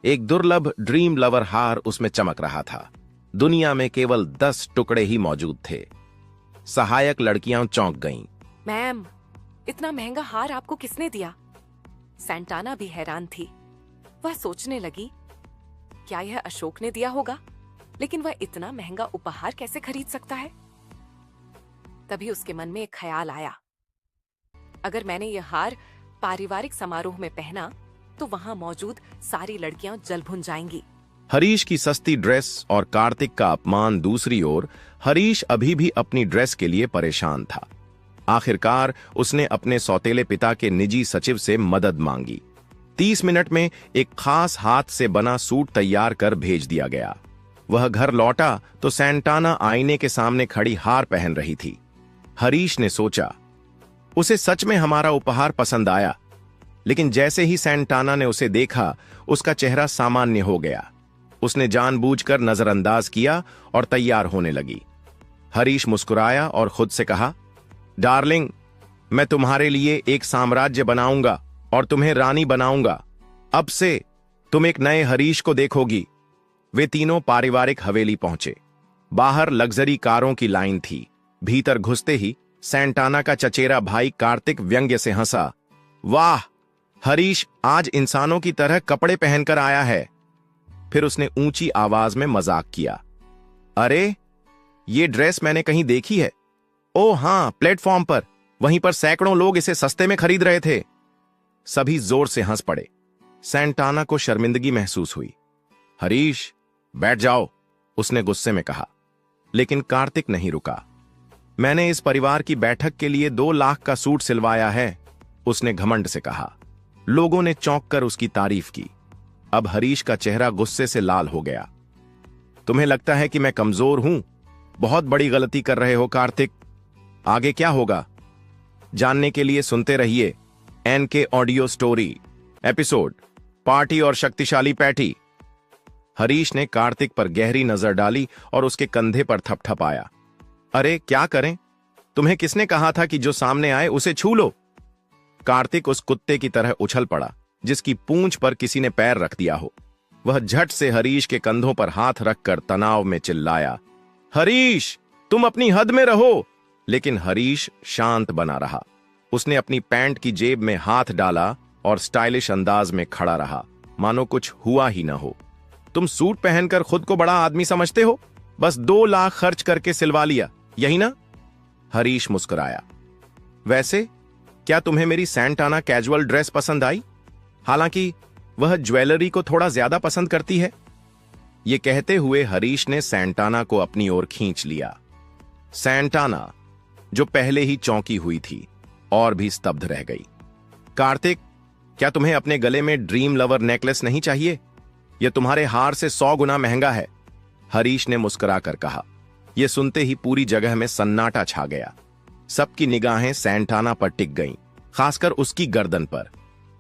एक दुर्लभ ड्रीम लवर हार उसमें चमक रहा था। दुनिया में केवल 10 टुकड़े ही मौजूद थे। सहायक लड़कियां चौंक गईं। मैम, इतना महंगा हार आपको किसने दिया? सैंटाना भी हैरान थी। वह सोचने लगी, क्या यह अशोक ने दिया होगा? लेकिन वह इतना महंगा उपहार कैसे खरीद सकता है? तभी उसके मन में एक ख्याल आया, अगर मैंने यह हार पारिवारिक समारोह में पहना तो वहां मौजूद सारी लड़कियां जल भुन जाएंगी। हरीश की सस्ती ड्रेस और कार्तिक का अपमान। दूसरी ओर हरीश अभी भी अपनी ड्रेस के लिए परेशान था। आखिरकार उसने अपने सौतेले पिता के निजी सचिव से मदद मांगी। 30 मिनट में एक खास हाथ से बना सूट तैयार कर भेज दिया गया। वह घर लौटा तो सैंटाना आईने के सामने खड़ी हार पहन रही थी। हरीश ने सोचा, उसे सच में हमारा उपहार पसंद आया, लेकिन जैसे ही सैंटाना ने उसे देखा, उसका चेहरा सामान्य हो गया। उसने जानबूझकर नजरअंदाज किया और तैयार होने लगी। हरीश मुस्कुराया और खुद से कहा, डार्लिंग, मैं तुम्हारे लिए एक साम्राज्य बनाऊंगा और तुम्हें रानी बनाऊंगा। अब से तुम एक नए हरीश को देखोगी। वे तीनों पारिवारिक हवेली पहुंचे। बाहर लग्जरी कारों की लाइन थी। भीतर घुसते ही सैंटाना का चचेरा भाई कार्तिक व्यंग्य से हंसा। वाह, हरीश आज इंसानों की तरह कपड़े पहनकर आया है। फिर उसने ऊंची आवाज में मजाक किया, अरे ये ड्रेस मैंने कहीं देखी है। ओ हां, प्लेटफॉर्म पर, वहीं पर सैकड़ों लोग इसे सस्ते में खरीद रहे थे। सभी जोर से हंस पड़े। सैंटाना को शर्मिंदगी महसूस हुई। हरीश, बैठ जाओ, उसने गुस्से में कहा। लेकिन कार्तिक नहीं रुका। मैंने इस परिवार की बैठक के लिए 2 लाख का सूट सिलवाया है, उसने घमंड से कहा। लोगों ने चौंक कर उसकी तारीफ की। अब हरीश का चेहरा गुस्से से लाल हो गया। तुम्हें लगता है कि मैं कमजोर हूं? बहुत बड़ी गलती कर रहे हो कार्तिक। आगे क्या होगा जानने के लिए सुनते रहिए NK audio story episode party और शक्तिशाली पैटी। हरीश ने कार्तिक पर गहरी नजर डाली और उसके कंधे पर थपथपाया। अरे क्या करें? तुम्हें किसने कहा था कि जो सामने आए उसे छू लो? कार्तिक उस कुत्ते की तरह उछल पड़ा जिसकी पूंछ पर किसी ने पैर रख दिया हो। वह झट से हरीश के कंधों पर हाथ रखकर तनाव में चिल्लाया, हरीश, तुम अपनी हद में रहो। लेकिन हरीश शांत बना रहा। उसने अपनी पैंट की जेब में हाथ डाला और स्टाइलिश अंदाज में खड़ा रहा, मानो कुछ हुआ ही ना हो। तुम सूट पहनकर खुद को बड़ा आदमी समझते हो? बस 2 लाख खर्च करके सिलवा लिया, यही ना? हरीश मुस्कुराया। वैसे क्या तुम्हें मेरी सैंटाना कैजुअल ड्रेस पसंद आई? हालांकि वह ज्वेलरी को थोड़ा ज्यादा पसंद करती है। यह कहते हुए हरीश ने सैंटाना को अपनी ओर खींच लिया। सैंटाना, जो पहले ही चौंकी हुई थी, और भी स्तब्ध रह गई। कार्तिक, क्या तुम्हें अपने गले में ड्रीम लवर नेकलेस नहीं चाहिए? यह तुम्हारे हार से 100 गुना महंगा है, हरीश ने मुस्कुराकर कहा। यह सुनते ही पूरी जगह में सन्नाटा छा गया। सबकी निगाहें सैंटाना पर टिक गईं, खासकर उसकी गर्दन पर।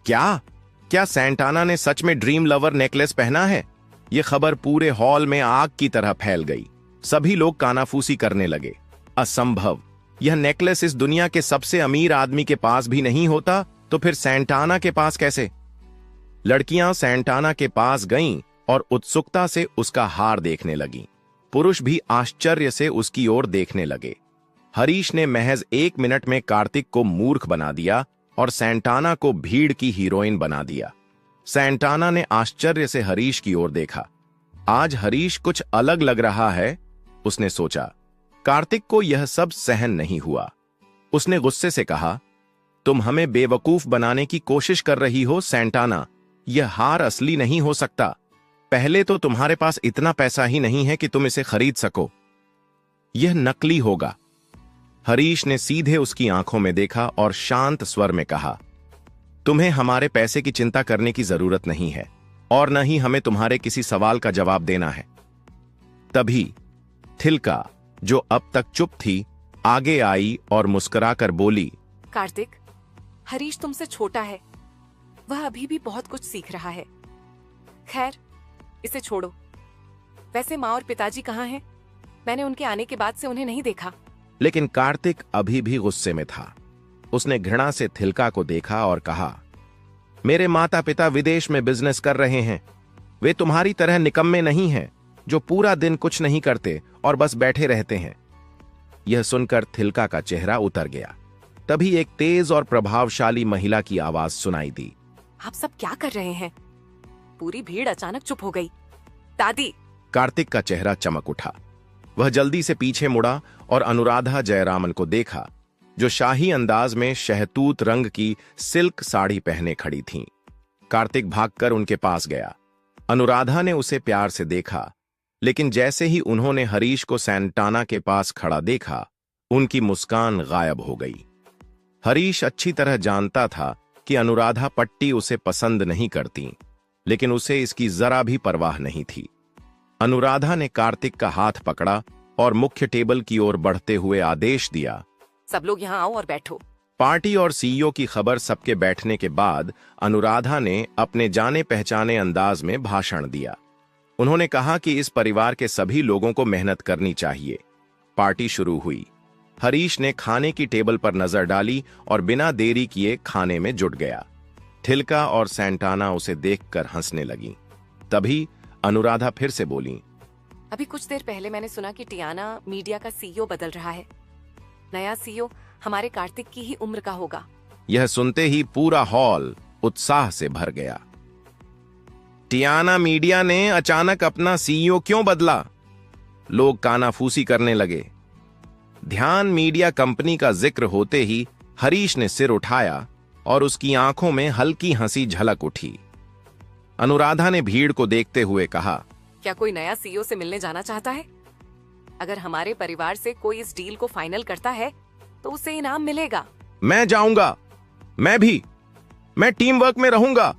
क्या सैंटाना ने सच में ड्रीम लवर नेकलेस पहना है? यह खबर पूरे हॉल में आग की तरह फैल गई। सभी लोग कानाफूसी करने लगे। असंभव, यह नेकलेस इस दुनिया के सबसे अमीर आदमी के पास भी नहीं होता, तो फिर सैंटाना के पास कैसे? लड़कियां सैंटाना के पास गईं और उत्सुकता से उसका हार देखने लगीं। पुरुष भी आश्चर्य से उसकी ओर देखने लगे। हरीश ने महज 1 मिनट में कार्तिक को मूर्ख बना दिया और सैंटाना को भीड़ की हीरोइन बना दिया। सैंटाना ने आश्चर्य से हरीश की ओर देखा। आज हरीश कुछ अलग लग रहा है, उसने सोचा। कार्तिक को यह सब सहन नहीं हुआ। उसने गुस्से से कहा, तुम हमें बेवकूफ बनाने की कोशिश कर रही हो सैंटाना। यह हार असली नहीं हो सकता। पहले तो तुम्हारे पास इतना पैसा ही नहीं है कि तुम इसे खरीद सको। यह नकली होगा। हरीश ने सीधे उसकी आंखों में देखा और शांत स्वर में कहा, तुम्हें हमारे पैसे की चिंता करने की जरूरत नहीं है और न ही हमें तुम्हारे किसी सवाल का जवाब देना है। तभी थिलका, जो अब तक चुप थी, आगे आई और मुस्कुराकर बोली, कार्तिक, हरीश तुमसे छोटा है, वह अभी भी बहुत कुछ सीख रहा है। खैर, इसे छोड़ो। वैसे माँ और पिताजी कहाँ हैं? मैंने उनके आने के बाद से उन्हें नहीं देखा। लेकिन कार्तिक अभी भी गुस्से में था। उसने घृणा से थिलका को देखा और कहा, मेरे माता पिता विदेश में बिजनेस कर रहे हैं। वे तुम्हारी तरह निकम्मे नहीं हैं जो पूरा दिन कुछ नहीं करते और बस बैठे रहते हैं। यह सुनकर थिलका का चेहरा उतर गया। तभी एक तेज और प्रभावशाली महिला की आवाज सुनाई दी, आप सब क्या कर रहे हैं? पूरी भीड़ अचानक चुप हो गई। दादी! कार्तिक का चेहरा चमक उठा। वह जल्दी से पीछे मुड़ा और अनुराधा जयरामन को देखा, जो शाही अंदाज में शहतूत रंग की सिल्क साड़ी पहने खड़ी थीं। कार्तिक भागकर उनके पास गया। अनुराधा ने उसे प्यार से देखा, लेकिन जैसे ही उन्होंने हरीश को सैंटाना के पास खड़ा देखा, उनकी मुस्कान गायब हो गई। हरीश अच्छी तरह जानता था कि अनुराधा पट्टी उसे पसंद नहीं करती, लेकिन उसे इसकी जरा भी परवाह नहीं थी। अनुराधा ने कार्तिक का हाथ पकड़ा और मुख्य टेबल की ओर बढ़ते हुए आदेश दिया, सब लोग यहाँ आओ और बैठो। पार्टी और सीईओ की खबर सबके बैठने के बाद अनुराधा ने अपने जाने पहचाने अंदाज में भाषण दिया। उन्होंने कहा कि इस परिवार के सभी लोगों को मेहनत करनी चाहिए। पार्टी शुरू हुई। हरीश ने खाने की टेबल पर नजर डाली और बिना देरी किए खाने में जुट गया। थिलका और सैंटाना उसे देखकर हंसने लगी। तभी अनुराधा फिर से बोली, अभी कुछ देर पहले मैंने सुना कि टियाना मीडिया का सीईओ बदल रहा है। नया सीईओ हमारे कार्तिक की ही उम्र का होगा। यह सुनते ही पूरा हॉल उत्साह से भर गया। टियाना मीडिया ने अचानक अपना सीईओ क्यों बदला? लोग कानाफूसी करने लगे। ध्यान मीडिया कंपनी का जिक्र होते ही हरीश ने सिर उठाया और उसकी आंखों में हल्की हंसी झलक उठी। अनुराधा ने भीड़ को देखते हुए कहा, क्या कोई नया सीईओ से मिलने जाना चाहता है? अगर हमारे परिवार से कोई इस डील को फाइनल करता है तो उसे इनाम मिलेगा। मैं जाऊंगा, मैं भी, मैं टीम वर्क में रहूंगा।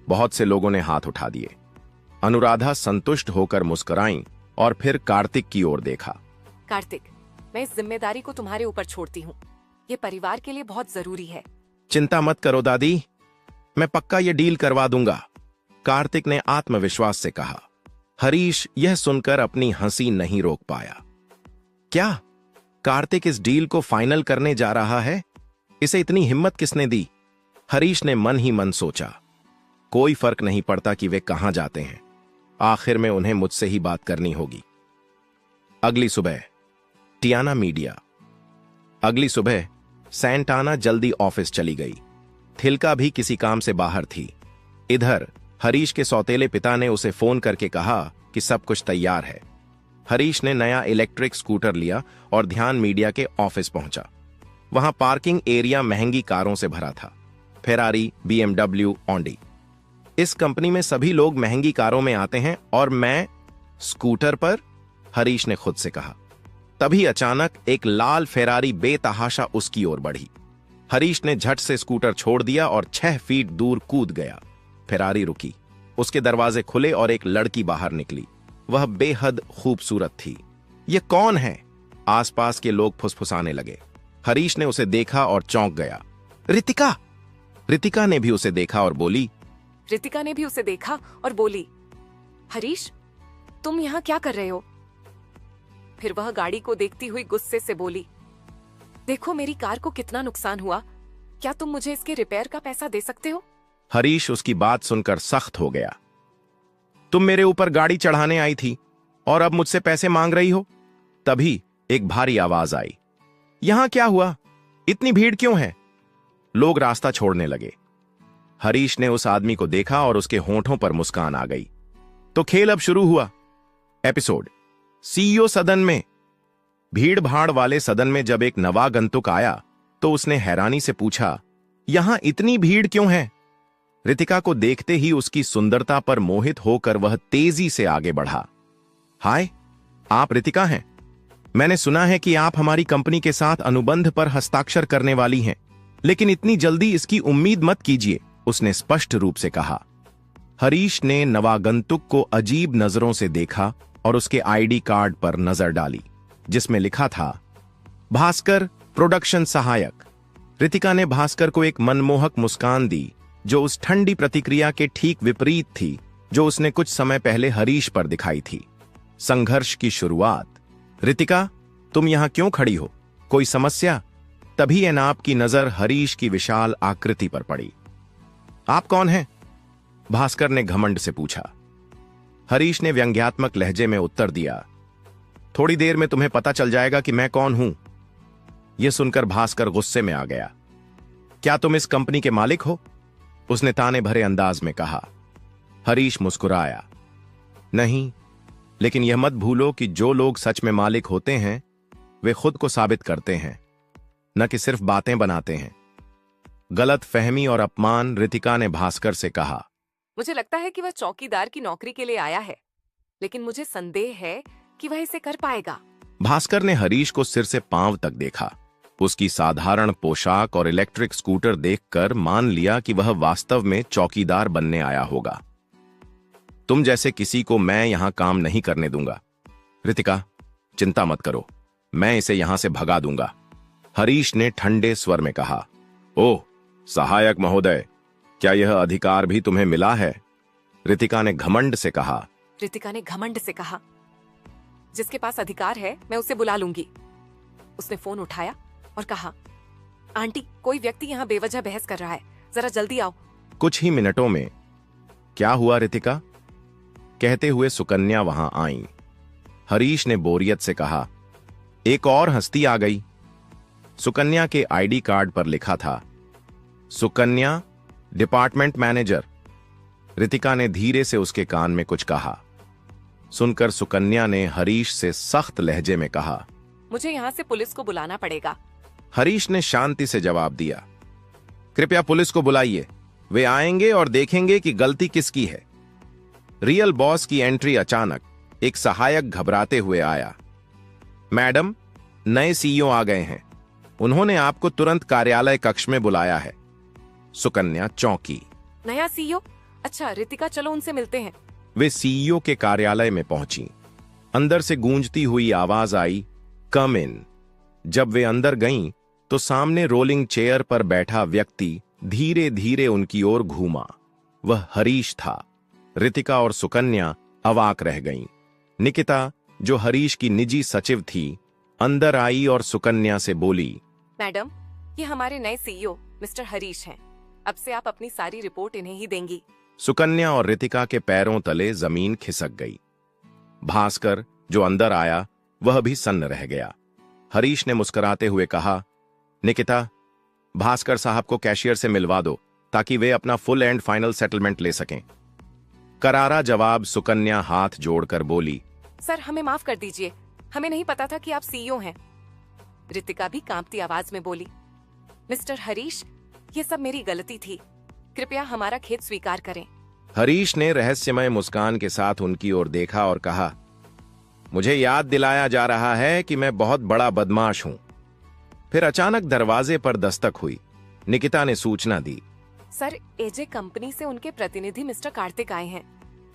बहुत से लोगों ने हाथ उठा दिए। अनुराधा संतुष्ट होकर मुस्कुराई और फिर कार्तिक की ओर देखा। कार्तिक, मैं इस जिम्मेदारी को तुम्हारे ऊपर छोड़ती हूँ। ये परिवार के लिए बहुत जरूरी है। चिंता मत करो दादी, मैं पक्का ये डील करवा दूंगा, कार्तिक ने आत्मविश्वास से कहा। हरीश यह सुनकर अपनी हंसी नहीं रोक पाया। क्या कार्तिक इस डील को फाइनल करने जा रहा है? इसे इतनी हिम्मत किसने दी? हरीश ने मन ही मन सोचा। कोई फर्क नहीं पड़ता कि वे कहां जाते हैं, आखिर में उन्हें मुझसे ही बात करनी होगी। अगली सुबह टियाना मीडिया। अगली सुबह सैंटाना जल्दी ऑफिस चली गई। थिलका भी किसी काम से बाहर थी। इधर हरीश के सौतेले पिता ने उसे फोन करके कहा कि सब कुछ तैयार है। हरीश ने नया इलेक्ट्रिक स्कूटर लिया और ध्यान मीडिया के ऑफिस पहुंचा। वहां पार्किंग एरिया महंगी कारों से भरा था। Ferrari, BMW, Audi. इस कंपनी में सभी लोग महंगी कारों में आते हैं और मैं स्कूटर पर, हरीश ने खुद से कहा। तभी अचानक एक लाल फेरारी बेतहाशा उसकी ओर बढ़ी। हरीश ने झट से स्कूटर छोड़ दिया और 6 फीट दूर कूद गया। फेरारी रुकी, उसके दरवाजे खुले और एक लड़की बाहर निकली। वह बेहद खूबसूरत थी। यह कौन है? आसपास के लोग फुसफुसाने लगे। हरीश ने उसे देखा और चौंक गया। रितिका! रितिका ने भी उसे देखा और बोली। रितिका ने भी उसे देखा और बोली, हरीश, तुम यहाँ क्या कर रहे हो? फिर वह गाड़ी को देखती हुई गुस्से से बोली, देखो मेरी कार को कितना नुकसान हुआ। क्या तुम मुझे इसके रिपेयर का पैसा दे सकते हो? हरीश उसकी बात सुनकर सख्त हो गया। तुम मेरे ऊपर गाड़ी चढ़ाने आई थी और अब मुझसे पैसे मांग रही हो? तभी एक भारी आवाज आई, यहां क्या हुआ? इतनी भीड़ क्यों है? लोग रास्ता छोड़ने लगे। हरीश ने उस आदमी को देखा और उसके होंठों पर मुस्कान आ गई। तो खेल अब शुरू हुआ। एपिसोड सीईओ सदन में। भीड़ भाड़ वाले सदन में जब एक नवागंतुक आया तो उसने हैरानी से पूछा, यहां इतनी भीड़ क्यों है? रितिका को देखते ही उसकी सुंदरता पर मोहित होकर वह तेजी से आगे बढ़ा। हाय, आप रितिका हैं? मैंने सुना है कि आप हमारी कंपनी के साथ अनुबंध पर हस्ताक्षर करने वाली हैं, लेकिन इतनी जल्दी इसकी उम्मीद मत कीजिए, उसने स्पष्ट रूप से कहा। हरीश ने नवागंतुक को अजीब नजरों से देखा और उसके आईडी कार्ड पर नजर डाली, जिसमें लिखा था भास्कर, प्रोडक्शन सहायक। रितिका ने भास्कर को एक मनमोहक मुस्कान दी, जो उस ठंडी प्रतिक्रिया के ठीक विपरीत थी जो उसने कुछ समय पहले हरीश पर दिखाई थी। संघर्ष की शुरुआत। रितिका, तुम यहां क्यों खड़ी हो? कोई समस्या? तभी एनाप की नजर हरीश की विशाल आकृति पर पड़ी। आप कौन हैं? भास्कर ने घमंड से पूछा। हरीश ने व्यंग्यात्मक लहजे में उत्तर दिया, थोड़ी देर में तुम्हें पता चल जाएगा कि मैं कौन हूं। यह सुनकर भास्कर गुस्से में आ गया। क्या तुम इस कंपनी के मालिक हो? उसने ताने भरे अंदाज में कहा। हरीश मुस्कुराया। नहीं, लेकिन यह मत भूलो कि जो लोग सच में मालिक होते हैं वे खुद को साबित करते हैं, न कि सिर्फ बातें बनाते हैं। गलत फहमी और अपमान, रितिका ने भास्कर से कहा। मुझे लगता है कि वह चौकीदार की नौकरी के लिए आया है, लेकिन मुझे संदेह है कि वह इसे कर पाएगा। भास्कर ने हरीश को सिर से पांव तक देखा। उसकी साधारण पोशाक और इलेक्ट्रिक स्कूटर देखकर मान लिया कि वह वास्तव में चौकीदार बनने आया होगा। तुम जैसे किसी को मैं यहां काम नहीं करने दूंगा। रितिका, चिंता मत करो, मैं इसे यहां से भगा दूंगा, हरीश ने ठंडे स्वर में कहा। ओह सहायक महोदय, क्या यह अधिकार भी तुम्हें मिला है? रितिका ने घमंड से कहा। रितिका ने घमंड से कहा। जिसके पास अधिकार है मैं उसे बुला लूंगी। उसने फोन उठाया और कहा, आंटी, कोई व्यक्ति यहाँ बेवजह बहस कर रहा है, जरा जल्दी आओ। कुछ ही मिनटों में क्या हुआ रितिका, कहते हुए सुकन्या वहां आई। हरीश ने बोरियत से कहा, एक और हस्ती आ गई। सुकन्या के आईडी कार्ड पर लिखा था, सुकन्या डिपार्टमेंट मैनेजर। रितिका ने धीरे से उसके कान में कुछ कहा। सुनकर सुकन्या ने हरीश से सख्त लहजे में कहा, मुझे यहाँ से पुलिस को बुलाना पड़ेगा। हरीश ने शांति से जवाब दिया, कृपया पुलिस को बुलाइए, वे आएंगे और देखेंगे कि गलती किसकी है। रियल बॉस की एंट्री अचानक एक सहायक घबराते हुए आया। मैडम, नए सीईओ आ गए हैं, उन्होंने आपको तुरंत कार्यालय कक्ष में बुलाया है। सुकन्या चौंकी। नया सीईओ? अच्छा, रितिका, चलो उनसे मिलते हैं। वे सीईओ के कार्यालय में पहुंची। अंदर से गूंजती हुई आवाज आई, कम इन। जब वे अंदर गईं, तो सामने रोलिंग चेयर पर बैठा व्यक्ति धीरे धीरे उनकी ओर घूमा। वह हरीश था। रितिका और सुकन्या अवाक रह गईं। निकिता, जो हरीश की निजी सचिव थी, अंदर आई और सुकन्या से बोली, मैडम, ये हमारे नए सीईओ मिस्टर हरीश हैं। अब से आप अपनी सारी रिपोर्ट इन्हें ही देंगी। सुकन्या और रितिका के पैरों तले जमीन खिसक गई। भास्कर, जो अंदर आया, वह भी सन्न रह गया। हरीश ने मुस्कुराते हुए कहा, निकिता, भास्कर साहब को कैशियर से मिलवा दो ताकि वे अपना फुल एंड फाइनल सेटलमेंट ले सकें। करारा जवाब सुकन्या हाथ जोड़कर बोली, सर, हमें माफ कर दीजिए, हमें नहीं पता था कि आप सीईओ हैं। रितिका भी कांपती आवाज में बोली, मिस्टर हरीश, ये सब मेरी गलती थी, कृपया हमारा खेद स्वीकार करें। हरीश ने रहस्यमय मुस्कान के साथ उनकी ओर देखा और कहा, मुझे याद दिलाया जा रहा है कि मैं बहुत बड़ा बदमाश हूं। फिर अचानक दरवाजे पर दस्तक हुई। निकिता ने सूचना दी, सर, एजे कंपनी से उनके प्रतिनिधि मिस्टर कार्तिक आए हैं।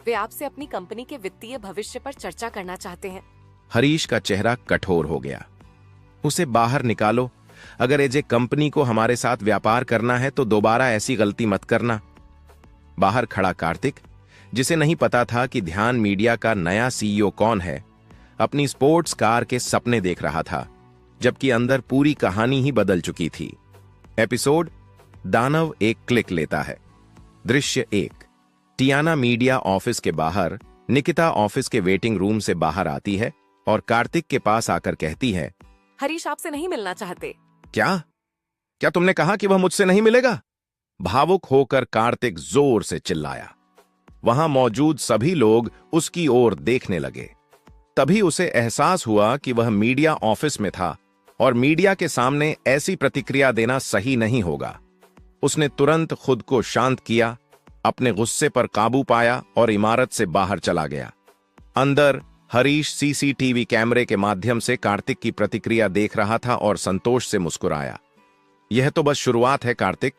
वे आपसे अपनी कंपनी के वित्तीय भविष्य पर चर्चा करना चाहते हैं। हरीश का चेहरा कठोर हो गया। उसे बाहर निकालो। अगर एजे कंपनी को हमारे साथ व्यापार करना है तो दोबारा ऐसी गलती मत करना। बाहर खड़ा कार्तिक, जिसे नहीं पता था कि ध्यान मीडिया का नया सीईओ कौन है, अपनी स्पोर्ट्स कार के सपने देख रहा था, जबकि अंदर पूरी कहानी ही बदल चुकी थी। एपिसोड दानव एक क्लिक लेता है। दृश्य 1। टियाना मीडिया ऑफिस के बाहर निकिता ऑफिस के वेटिंग रूम से बाहर आती है और कार्तिक के पास आकर कहती है, हरीश आपसे नहीं मिलना चाहते। क्या क्या तुमने कहा कि वह मुझसे नहीं मिलेगा? भावुक होकर कार्तिक जोर से चिल्लाया। वहां मौजूद सभी लोग उसकी ओर देखने लगे। तभी उसे एहसास हुआ कि वह मीडिया ऑफिस में था और मीडिया के सामने ऐसी प्रतिक्रिया देना सही नहीं होगा। उसने तुरंत खुद को शांत किया, अपने गुस्से पर काबू पाया और इमारत से बाहर चला गया। अंदर हरीश सीसीटीवी कैमरे के माध्यम से कार्तिक की प्रतिक्रिया देख रहा था और संतोष से मुस्कुराया। यह तो बस शुरुआत है कार्तिक।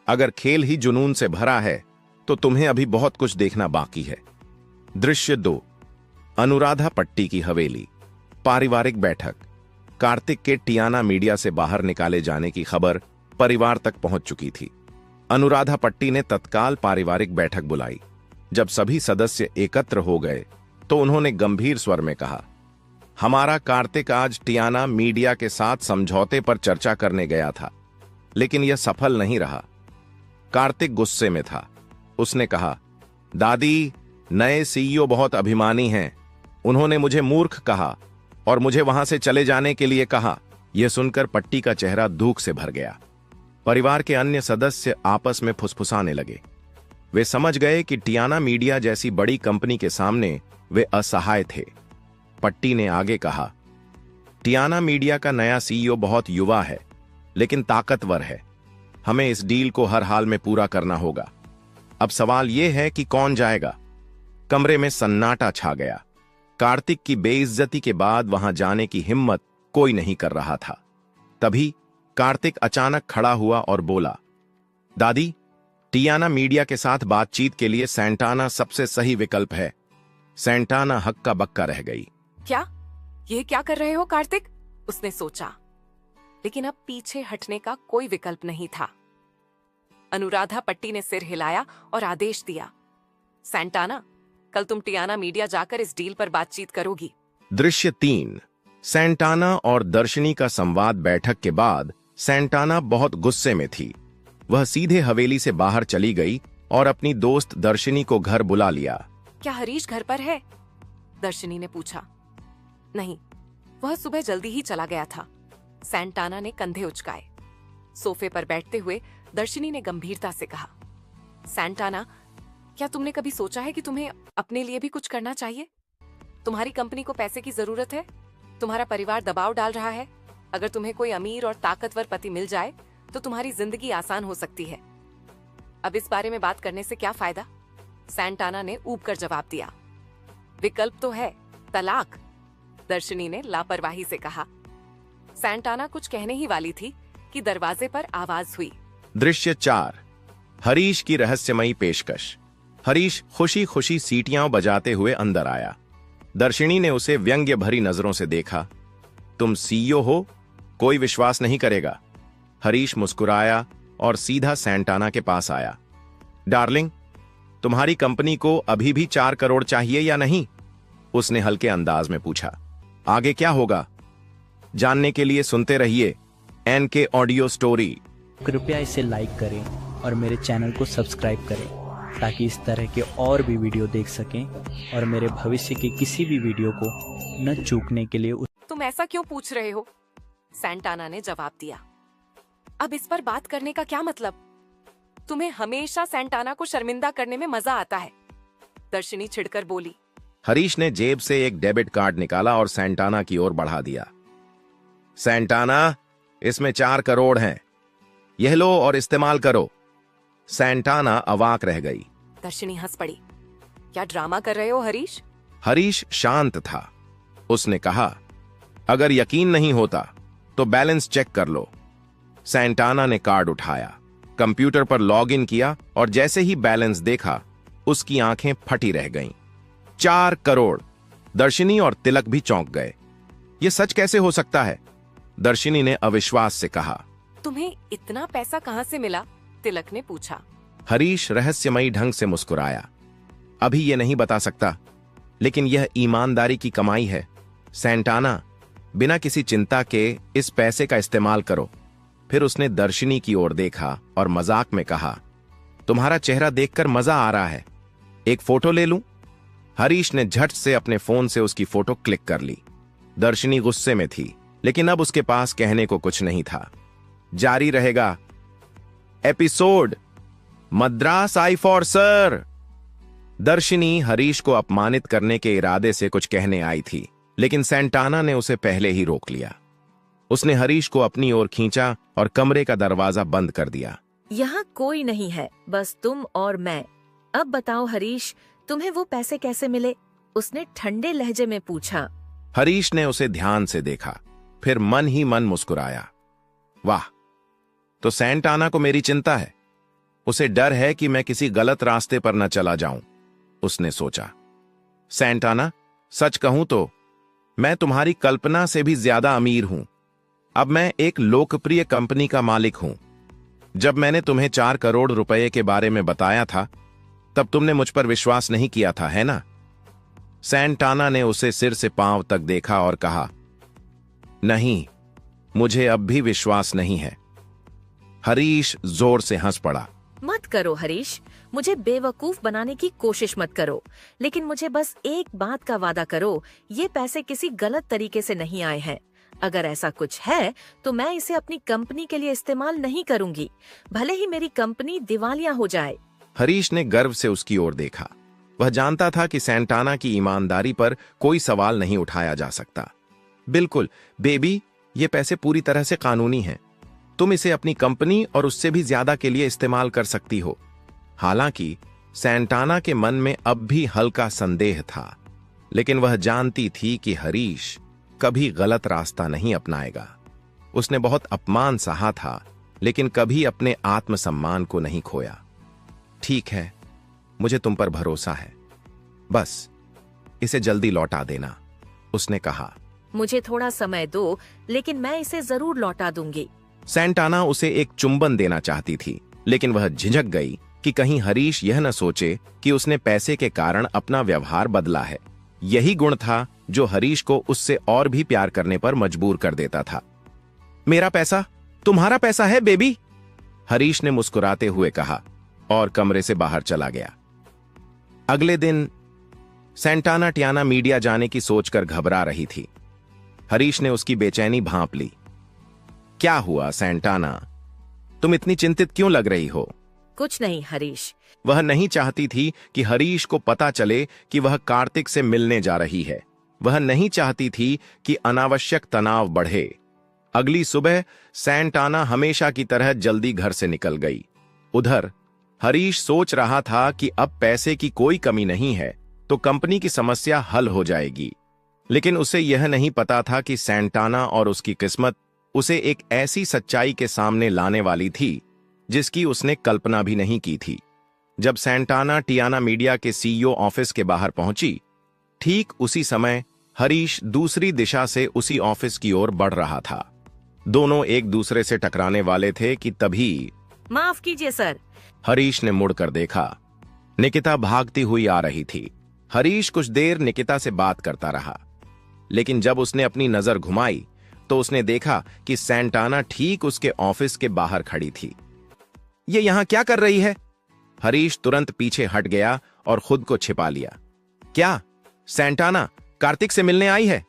अगर खेल ही जुनून से भरा है तो तुम्हें अभी बहुत कुछ देखना बाकी है। दृश्य 2। अनुराधा पट्टी की हवेली। पारिवारिक बैठक। कार्तिक के टियाना मीडिया से बाहर निकाले जाने की खबर परिवार तक पहुंच चुकी थी। अनुराधा पट्टी ने तत्काल पारिवारिक बैठक बुलाई। जब सभी सदस्य एकत्र हो गए तो उन्होंने गंभीर स्वर में कहा, हमारा कार्तिक आज टियाना मीडिया के साथ समझौते पर चर्चा करने गया था, लेकिन यह सफल नहीं रहा। कार्तिक गुस्से में था। उसने कहा, दादी, नए सीईओ बहुत अभिमानी हैं। उन्होंने मुझे मूर्ख कहा और मुझे वहां से चले जाने के लिए कहा। यह सुनकर पट्टी का चेहरा दुख से भर गया। परिवार के अन्य सदस्य आपस में फुसफुसाने लगे। वे समझ गए कि टियाना मीडिया जैसी बड़ी कंपनी के सामने वे असहाय थे। पट्टी ने आगे कहा, टियाना मीडिया का नया सीईओ बहुत युवा है, लेकिन ताकतवर है। हमें इस डील को हर हाल में पूरा करना होगा। अब सवाल यह है कि कौन जाएगा। कमरे में सन्नाटा छा गया। कार्तिक की बेइज्जती के बाद वहां जाने की हिम्मत कोई नहीं कर रहा था। तभी कार्तिक अचानक खड़ा हुआ और बोला, दादी, टियाना मीडिया के साथ बातचीत के लिए सैंटाना सबसे सही विकल्प है। सैंटाना हक्का बक्का रह गई। क्या? ये क्या कर रहे हो कार्तिक? उसने सोचा, लेकिन अब पीछे हटने का कोई विकल्प नहीं था। अनुराधा पट्टी ने सिर हिलाया और आदेश दिया, सैंटाना, कल तुम टियाना मीडिया जाकर इस डील पर बातचीत करोगी। दृश्य 3। सैंटाना और दर्शनी का संवाद। बैठक के बाद सैंटाना बहुत गुस्से में थी। वह सीधे हवेली से बाहर चली गई और अपनी दोस्त दर्शनी को घर बुला लिया। क्या हरीश घर पर है? दर्शनी ने पूछा। नहीं, वह सुबह जल्दी ही चला गया था। सैंटाना ने कंधे उचकाए। सोफे पर बैठते हुए दर्शनी ने गंभीरता से कहा, सैंटाना, क्या तुमने कभी सोचा है कि तुम्हें अपने लिए भी कुछ करना चाहिए? तुम्हारी कंपनी को पैसे की जरूरत है, तुम्हारा परिवार दबाव डाल रहा है। अगर तुम्हें कोई अमीर और ताकतवर पति मिल जाए तो तुम्हारी जिंदगी आसान हो सकती है। अब इस बारे में बात करने से क्या फायदा? सैंटाना ने ऊब कर जवाब दिया। विकल्प तो है, तलाक, दर्शनी ने लापरवाही से कहा। सैंटाना कुछ कहने ही वाली थी कि दरवाजे पर आवाज हुई। दृश्य 4। हरीश की रहस्यमयी पेशकश। हरीश खुशी खुशी सीटियां बजाते हुए अंदर आया। दर्शनी ने उसे व्यंग्य भरी नजरों से देखा। तुम सीईओ हो? कोई विश्वास नहीं करेगा। हरीश मुस्कुराया और सीधा सैंटाना के पास आया। डार्लिंग, तुम्हारी कंपनी को अभी भी 4 करोड़ चाहिए या नहीं? उसने हल्के अंदाज में पूछा। आगे क्या होगा जानने के लिए सुनते रहिए एनके ऑडियो स्टोरी। कृपया इसे लाइक करें और मेरे चैनल को सब्सक्राइब करें ताकि इस तरह के और भी वीडियो देख सकें और मेरे भविष्य की किसी भी वीडियो को न चूकने के लिए। तुम ऐसा क्यों पूछ रहे हो? सैंटाना ने जवाब दिया। अब इस पर बात करने का क्या मतलब? तुम्हें हमेशा सैंटाना को शर्मिंदा करने में मजा आता है, दर्शनी छिड़कर बोली। हरीश ने जेब से एक डेबिट कार्ड निकाला और सैंटाना की ओर बढ़ा दिया। सैंटाना, इसमें 4 करोड़ हैं, यह लो और इस्तेमाल करो। सैंटाना अवाक रह गई। दर्शनी हंस पड़ी। क्या ड्रामा कर रहे हो हरीश? हरीश शांत था। उसने कहा, अगर यकीन नहीं होता तो बैलेंस चेक कर लो। सैंटाना ने कार्ड उठाया, कंप्यूटर पर लॉगिन किया और जैसे ही बैलेंस देखा उसकी आंखें फटी रह गईं। 4 करोड़! दर्शनी और तिलक भी चौंक गए। यह सच कैसे हो सकता है? दर्शनी ने अविश्वास से कहा। तुम्हें इतना पैसा कहां से मिला? तिलक ने पूछा। हरीश रहस्यमयी ढंग से मुस्कुराया। अभी यह नहीं बता सकता, लेकिन यह ईमानदारी की कमाई है। सैंटाना, बिना किसी चिंता के इस पैसे का इस्तेमाल करो। फिर उसने दर्शनी की ओर देखा और मजाक में कहा, तुम्हारा चेहरा देखकर मजा आ रहा है, एक फोटो ले लूं? हरीश ने झट से अपने फोन से उसकी फोटो क्लिक कर ली। दर्शनी गुस्से में थी, लेकिन अब उसके पास कहने को कुछ नहीं था। जारी रहेगा episode Madras I for sir. दर्शनी हरीश को अपमानित करने के इरादे से कुछ कहने आई थी, लेकिन सैंटाना ने उसे पहले ही रोक लिया। उसने हरीश को अपनी ओर खींचा और कमरे का दरवाजा बंद कर दिया। यहाँ कोई नहीं है, बस तुम और मैं। अब बताओ हरीश, तुम्हें वो पैसे कैसे मिले? उसने ठंडे लहजे में पूछा। हरीश ने उसे ध्यान से देखा, फिर मन ही मन मुस्कुराया। वाह, तो सैंटाना को मेरी चिंता है। उसे डर है कि मैं किसी गलत रास्ते पर न चला जाऊं, उसने सोचा। सैंटाना, सच कहूं तो मैं तुम्हारी कल्पना से भी ज्यादा अमीर हूं। अब मैं एक लोकप्रिय कंपनी का मालिक हूं। जब मैंने तुम्हें 4 करोड़ रुपए के बारे में बताया था, तब तुमने मुझ पर विश्वास नहीं किया था, है ना? सैंटाना ने उसे सिर से पांव तक देखा और कहा, नहीं, मुझे अब भी विश्वास नहीं है। हरीश जोर से हंस पड़ा। मत करो हरीश, मुझे बेवकूफ बनाने की कोशिश मत करो, लेकिन मुझे बस एक बात का वादा करो, ये पैसे किसी गलत तरीके से नहीं आए हैं। अगर ऐसा कुछ है तो मैं इसे अपनी कंपनी के लिए इस्तेमाल नहीं करूंगी, भले ही मेरी कंपनी दिवालिया हो जाए। हरीश ने गर्व से उसकी ओर देखा। वह जानता था कि सैंटाना की ईमानदारी पर कोई सवाल नहीं उठाया जा सकता। बिल्कुल बेबी, ये पैसे पूरी तरह से कानूनी हैं। तुम इसे अपनी कंपनी और उससे भी ज्यादा के लिए इस्तेमाल कर सकती हो। हालांकि सैंटाना के मन में अब भी हल्का संदेह था, लेकिन वह जानती थी कि हरीश कभी गलत रास्ता नहीं अपनाएगा। उसने बहुत अपमान सहा था, लेकिन कभी अपने आत्मसम्मान को नहीं खोया। ठीक है, मुझे तुम पर भरोसा है, बस इसे जल्दी लौटा देना, उसने कहा। मुझे थोड़ा समय दो, लेकिन मैं इसे जरूर लौटा दूंगी। सैंटाना उसे एक चुंबन देना चाहती थी, लेकिन वह झिझक गई कि कहीं हरीश यह न सोचे कि उसने पैसे के कारण अपना व्यवहार बदला है। यही गुण था जो हरीश को उससे और भी प्यार करने पर मजबूर कर देता था। मेरा पैसा तुम्हारा पैसा है बेबी, हरीश ने मुस्कुराते हुए कहा और कमरे से बाहर चला गया। अगले दिन सैंटाना टियाना मीडिया जाने की सोचकर घबरा रही थी। हरीश ने उसकी बेचैनी भांप ली। क्या हुआ सैंटाना, तुम इतनी चिंतित क्यों लग रही हो? कुछ नहीं हरीश। वह नहीं चाहती थी कि हरीश को पता चले कि वह कार्तिक से मिलने जा रही है। वह नहीं चाहती थी कि अनावश्यक तनाव बढ़े। अगली सुबह सैंटाना हमेशा की तरह जल्दी घर से निकल गई। उधर हरीश सोच रहा था कि अब पैसे की कोई कमी नहीं है तो कंपनी की समस्या हल हो जाएगी। लेकिन उसे यह नहीं पता था कि सैंटाना और उसकी किस्मत उसे एक ऐसी सच्चाई के सामने लाने वाली थी जिसकी उसने कल्पना भी नहीं की थी। जब सैंटाना टियाना मीडिया के सीईओ ऑफिस के बाहर पहुंची, ठीक उसी समय हरीश दूसरी दिशा से उसी ऑफिस की ओर बढ़ रहा था। दोनों एक दूसरे से टकराने वाले थे कि तभी माफ कीजिए सर। हरीश ने मुड़कर देखा। निकिता भागती हुई आ रही थी। हरीश कुछ देर निकिता से बात करता रहा, लेकिन जब उसने अपनी नजर घुमाई तो उसने देखा कि सैंटाना ठीक उसके ऑफिस के बाहर खड़ी थी। ये यहां क्या कर रही है? हरीश तुरंत पीछे हट गया और खुद को छिपा लिया। क्या सैंटाना कार्तिक से मिलने आई है?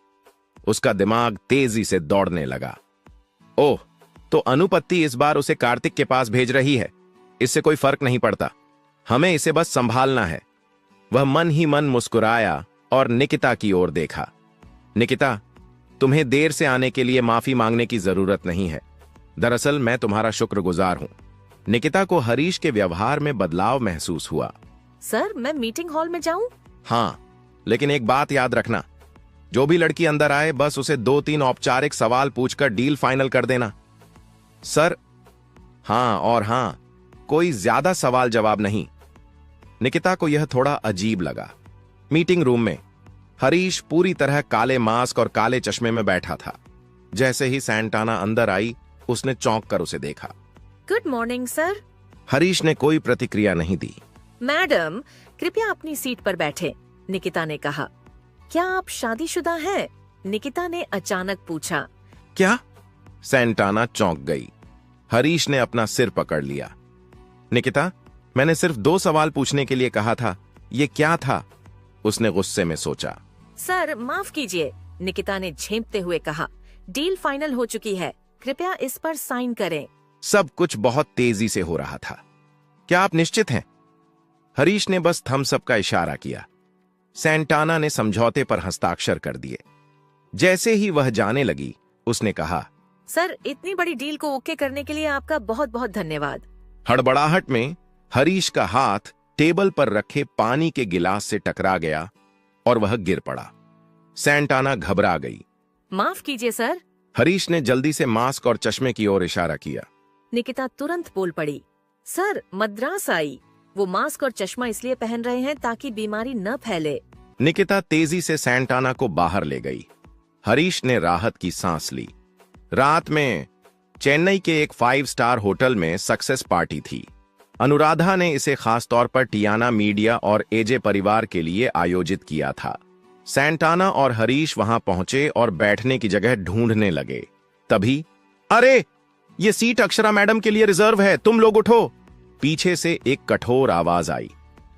उसका दिमाग तेजी से दौड़ने लगा। ओह, तो अनुपत्ति इस बार उसे कार्तिक के पास भेज रही है। इससे कोई फर्क नहीं पड़ता, हमें इसे बस संभालना है। वह मन ही मन मुस्कुराया और निकिता की ओर देखा। निकिता, तुम्हें देर से आने के लिए माफी मांगने की जरूरत नहीं है। दरअसल मैं तुम्हारा शुक्रगुजार हूं। निकिता को हरीश के व्यवहार में बदलाव महसूस हुआ। सर, मैं मीटिंग हॉल में जाऊं? हाँ, लेकिन एक बात याद रखना, जो भी लड़की अंदर आए बस उसे 2-3 औपचारिक सवाल पूछकर डील फाइनल कर देना। सर? हाँ और हाँ, कोई ज्यादा सवाल जवाब नहीं। निकिता को यह थोड़ा अजीब लगा। मीटिंग रूम में हरीश पूरी तरह काले मास्क और काले चश्मे में बैठा था। जैसे ही सैंटाना अंदर आई, उसने चौंक कर उसे देखा। Good morning sir. हरीश ने कोई प्रतिक्रिया नहीं दी। मैडम, कृपया अपनी सीट पर बैठे, निकिता ने कहा। क्या आप शादीशुदा हैं? निकिता ने अचानक पूछा। क्या? सैंटाना चौंक गई। हरीश ने अपना सिर पकड़ लिया। निकिता, मैंने सिर्फ 2 सवाल पूछने के लिए कहा था, ये क्या था? उसने गुस्से में सोचा। सर माफ कीजिए, निकिता ने झेंपते हुए कहा। डील फाइनल हो चुकी है, कृपया इस पर साइन करें। सब कुछ बहुत तेजी से हो रहा था। क्या आप निश्चित हैं? हरीश ने बस थम्स अप का इशारा किया। सैंटाना ने समझौते पर हस्ताक्षर कर दिए। जैसे ही वह जाने लगी, उसने कहा, सर, इतनी बड़ी डील को ओके करने के लिए आपका बहुत बहुत धन्यवाद। हड़बड़ाहट में हरीश का हाथ टेबल पर रखे पानी के गिलास से टकरा गया और वह गिर पड़ा। सैंटाना घबरा गई। माफ कीजिए सर। हरीश ने जल्दी से मास्क और चश्मे की ओर इशारा किया। निकिता तुरंत बोल पड़ी। सर, मद्रास आई। वो मास्क और चश्मा इसलिए पहन रहे हैं ताकि बीमारी न फैले। निकिता तेजी से सैंटाना को बाहर ले गई। हरीश ने राहत की सांस ली। रात में चेन्नई के एक 5 स्टार होटल में सक्सेस पार्टी थी। अनुराधा ने इसे खासतौर पर टियाना मीडिया और एजे परिवार के लिए आयोजित किया था। सैंटाना और हरीश वहां पहुंचे और बैठने की जगह ढूंढने लगे। तभी, अरे, ये सीट अक्षरा मैडम के लिए रिजर्व है, तुम लोग उठो। पीछे से एक कठोर आवाज आई।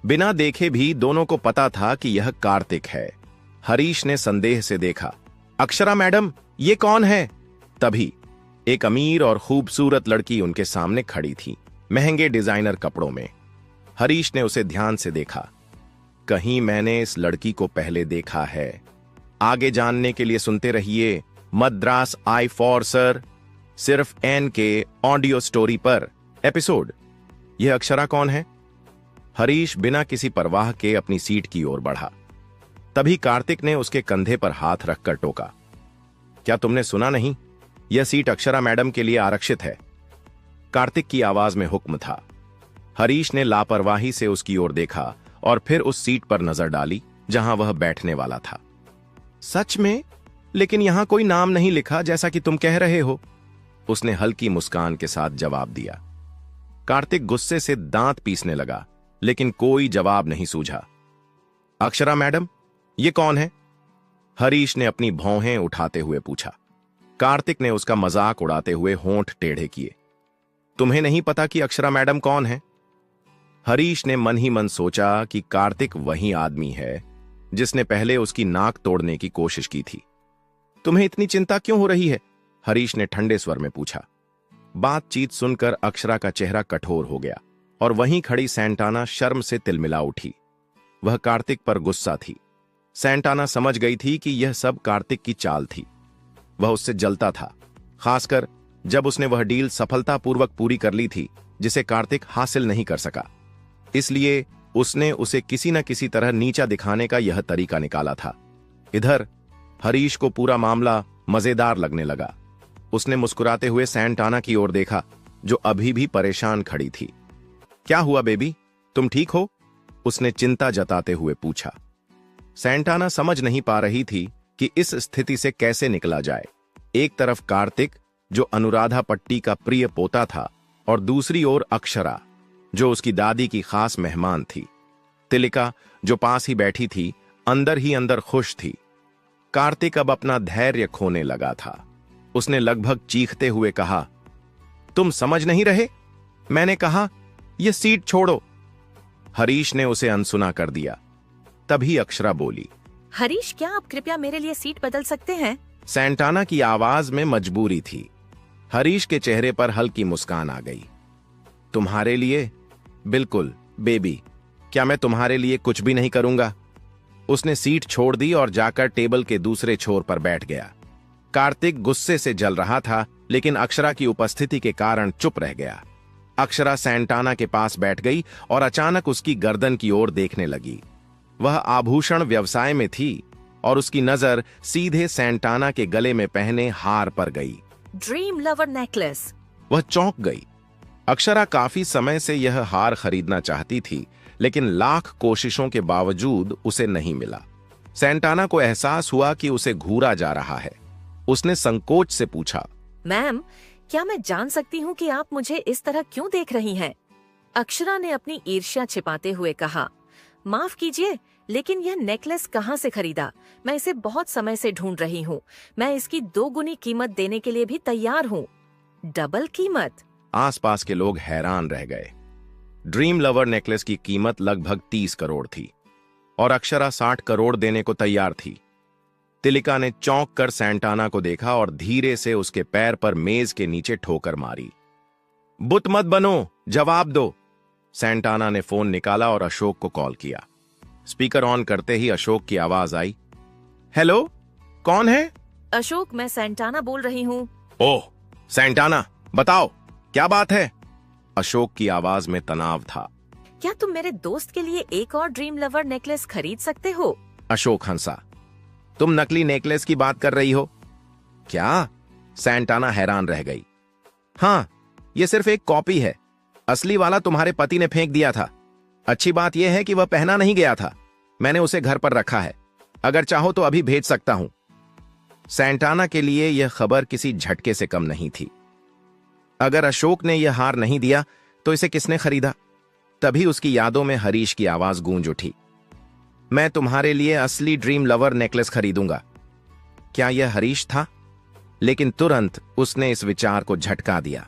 बिना देखे भी दोनों को पता था कि यह कार्तिक है। हरीश ने संदेह से देखा। अक्षरा मैडम, ये कौन है? तभी एक अमीर और खूबसूरत लड़की उनके सामने खड़ी थी, महंगे डिजाइनर कपड़ों में। हरीश ने उसे ध्यान से देखा। कहीं मैंने इस लड़की को पहले देखा है। आगे जानने के लिए सुनते रहिए मद्रास आई फॉर सर, सिर्फ एन के ऑडियो स्टोरी पर एपिसोड। यह अक्षरा कौन है? हरीश बिना किसी परवाह के अपनी सीट की ओर बढ़ा। तभी कार्तिक ने उसके कंधे पर हाथ रखकर टोका। क्या तुमने सुना नहीं? यह सीट अक्षरा मैडम के लिए आरक्षित है। कार्तिक की आवाज में हुक्म था। हरीश ने लापरवाही से उसकी ओर देखा और फिर उस सीट पर नजर डाली जहां वह बैठने वाला था। सच में? लेकिन यहां कोई नाम नहीं लिखा जैसा कि तुम कह रहे हो। उसने हल्की मुस्कान के साथ जवाब दिया। कार्तिक गुस्से से दांत पीसने लगा, लेकिन कोई जवाब नहीं सूझा। अक्षरा मैडम, ये कौन है? हरीश ने अपनी भौहें उठाते हुए पूछा। कार्तिक ने उसका मजाक उड़ाते हुए होंठ टेढ़े किए। तुम्हें नहीं पता कि अक्षरा मैडम कौन है? हरीश ने मन ही मन सोचा कि कार्तिक वही आदमी है जिसने पहले उसकी नाक तोड़ने की कोशिश की थी। तुम्हें इतनी चिंता क्यों हो रही है? हरीश ने ठंडे स्वर में पूछा। बातचीत सुनकर अक्षरा का चेहरा कठोर हो गया और वहीं खड़ी सैंटाना शर्म से तिलमिला उठी। वह कार्तिक पर गुस्सा थी। सैंटाना समझ गई थी कि यह सब कार्तिक की चाल थी। वह उससे जलता था, खासकर जब उसने वह डील सफलतापूर्वक पूरी कर ली थी जिसे कार्तिक हासिल नहीं कर सका। इसलिए उसने उसे किसी न किसी तरह नीचा दिखाने का यह तरीका निकाला था। इधर हरीश को पूरा मामला मजेदार लगने लगा। उसने मुस्कुराते हुए सैंटाना की ओर देखा, जो अभी भी परेशान खड़ी थी। क्या हुआ बेबी, तुम ठीक हो? उसने चिंता जताते हुए पूछा। सैंटाना समझ नहीं पा रही थी कि इस स्थिति से कैसे निकला जाए। एक तरफ कार्तिक, जो अनुराधा पट्टी का प्रिय पोता था, और दूसरी ओर अक्षरा, जो उसकी दादी की खास मेहमान थी। तिलिका, जो पास ही बैठी थी, अंदर ही अंदर खुश थी। कार्तिक अब अपना धैर्य खोने लगा था। उसने लगभग चीखते हुए कहा, तुम समझ नहीं रहे? मैंने कहा यह सीट छोड़ो। हरीश ने उसे अनसुना कर दिया। तभी अक्षरा बोली, हरीश, क्या आप कृपया मेरे लिए सीट बदल सकते हैं? सैंटाना की आवाज में मजबूरी थी। हरीश के चेहरे पर हल्की मुस्कान आ गई। तुम्हारे लिए? बिल्कुल बेबी, क्या मैं तुम्हारे लिए कुछ भी नहीं करूंगा? उसने सीट छोड़ दी और जाकर टेबल के दूसरे छोर पर बैठ गया। कार्तिक गुस्से से जल रहा था, लेकिन अक्षरा की उपस्थिति के कारण चुप रह गया। अक्षरा सैंटाना के पास बैठ गई और अचानक उसकी गर्दन की ओर देखने लगी। वह आभूषण व्यवसाय में थी और उसकी नजर सीधे सैंटाना के गले में पहने हार पर गई। Dream lover necklace. वह चौंक गई। अक्षरा काफी समय से यह हार खरीदना चाहती थी, लेकिन लाख कोशिशों के बावजूद उसे नहीं मिला। सैंटाना को एहसास हुआ कि उसे घूरा जा रहा है। उसने संकोच से पूछा, मैम, क्या मैं जान सकती हूँ कि आप मुझे इस तरह क्यों देख रही हैं? अक्षरा ने अपनी ईर्ष्या छिपाते हुए कहा, माफ कीजिए, लेकिन यह नेकलेस कहाँ से खरीदा? मैं इसे बहुत समय से ढूंढ रही हूँ। मैं इसकी 2 गुनी कीमत देने के लिए भी तैयार हूँ। डबल कीमत? आसपास के लोग हैरान रह गए। ड्रीम लवर नेकलेस की कीमत लगभग 30 करोड़ थी और अक्षरा 60 करोड़ देने को तैयार थी। तिलिका ने चौंक कर सैंटाना को देखा और धीरे से उसके पैर पर मेज के नीचे ठोकर मारी। बुत मत बनो, जवाब दो। सैंटाना ने फोन निकाला और अशोक को कॉल किया। स्पीकर ऑन करते ही अशोक की आवाज आई, हेलो, कौन है? अशोक, मैं सैंटाना बोल रही हूँ। ओह, सैंटाना, बताओ क्या बात है? अशोक की आवाज में तनाव था। क्या तुम मेरे दोस्त के लिए एक और ड्रीम लवर नेकलेस खरीद सकते हो? अशोक हंसा। तुम नकली नेकलेस की बात कर रही हो क्या? सैंटाना हैरान रह गई। हाँ, यह सिर्फ एक कॉपी है। असली वाला तुम्हारे पति ने फेंक दिया था। अच्छी बात यह है कि वह पहना नहीं गया था। मैंने उसे घर पर रखा है। अगर चाहो तो अभी भेज सकता हूं। सैंटाना के लिए यह खबर किसी झटके से कम नहीं थी। अगर अशोक ने यह हार नहीं दिया तो इसे किसने खरीदा? तभी उसकी यादों में हरीश की आवाज गूंज उठी, मैं तुम्हारे लिए असली ड्रीम लवर नेकलेस खरीदूंगा। क्या यह हरीश था? लेकिन तुरंत उसने इस विचार को झटका दिया।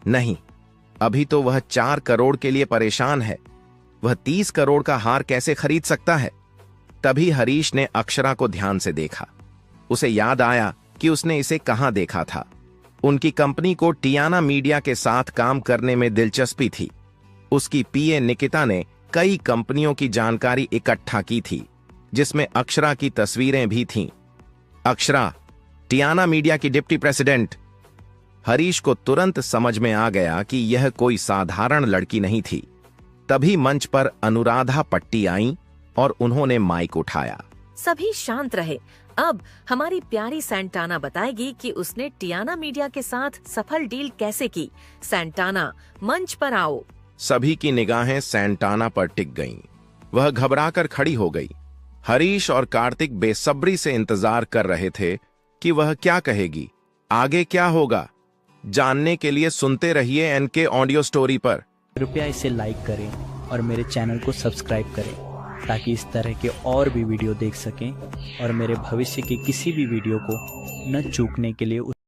नहीं, अभी तो वह 4 करोड़ के लिए परेशान है। वह 30 करोड़ का हार कैसे खरीद सकता है? तभी हरीश ने अक्षरा को ध्यान से देखा। उसे याद आया कि उसने इसे कहां देखा था। उनकी कंपनी को टियाना मीडिया के साथ काम करने में दिलचस्पी थी। उसकी पीए निकिता ने कई कंपनियों की जानकारी इकट्ठा की थी, जिसमें अक्षरा की तस्वीरें भी थीं। अक्षरा, टियाना मीडिया की डिप्टी प्रेसिडेंट। हरीश को तुरंत समझ में आ गया कि यह कोई साधारण लड़की नहीं थी। तभी मंच पर अनुराधा पट्टी आई और उन्होंने माइक उठाया। सभी शांत रहे। अब हमारी प्यारी सैंटाना बताएगी कि उसने टियाना मीडिया के साथ सफल डील कैसे की। सैंटाना, मंच पर आओ। सभी की निगाहें सैंटाना पर टिक गईं। वह घबराकर खड़ी हो गई। हरीश और कार्तिक बेसब्री से इंतजार कर रहे थे कि वह क्या कहेगी, आगे क्या होगा। जानने के लिए सुनते रहिए एनके ऑडियो स्टोरी पर। कृपया इसे लाइक करें और मेरे चैनल को सब्सक्राइब करें ताकि इस तरह के और भी वीडियो देख सकें और मेरे भविष्य के किसी भी वीडियो को न चूकने के लिए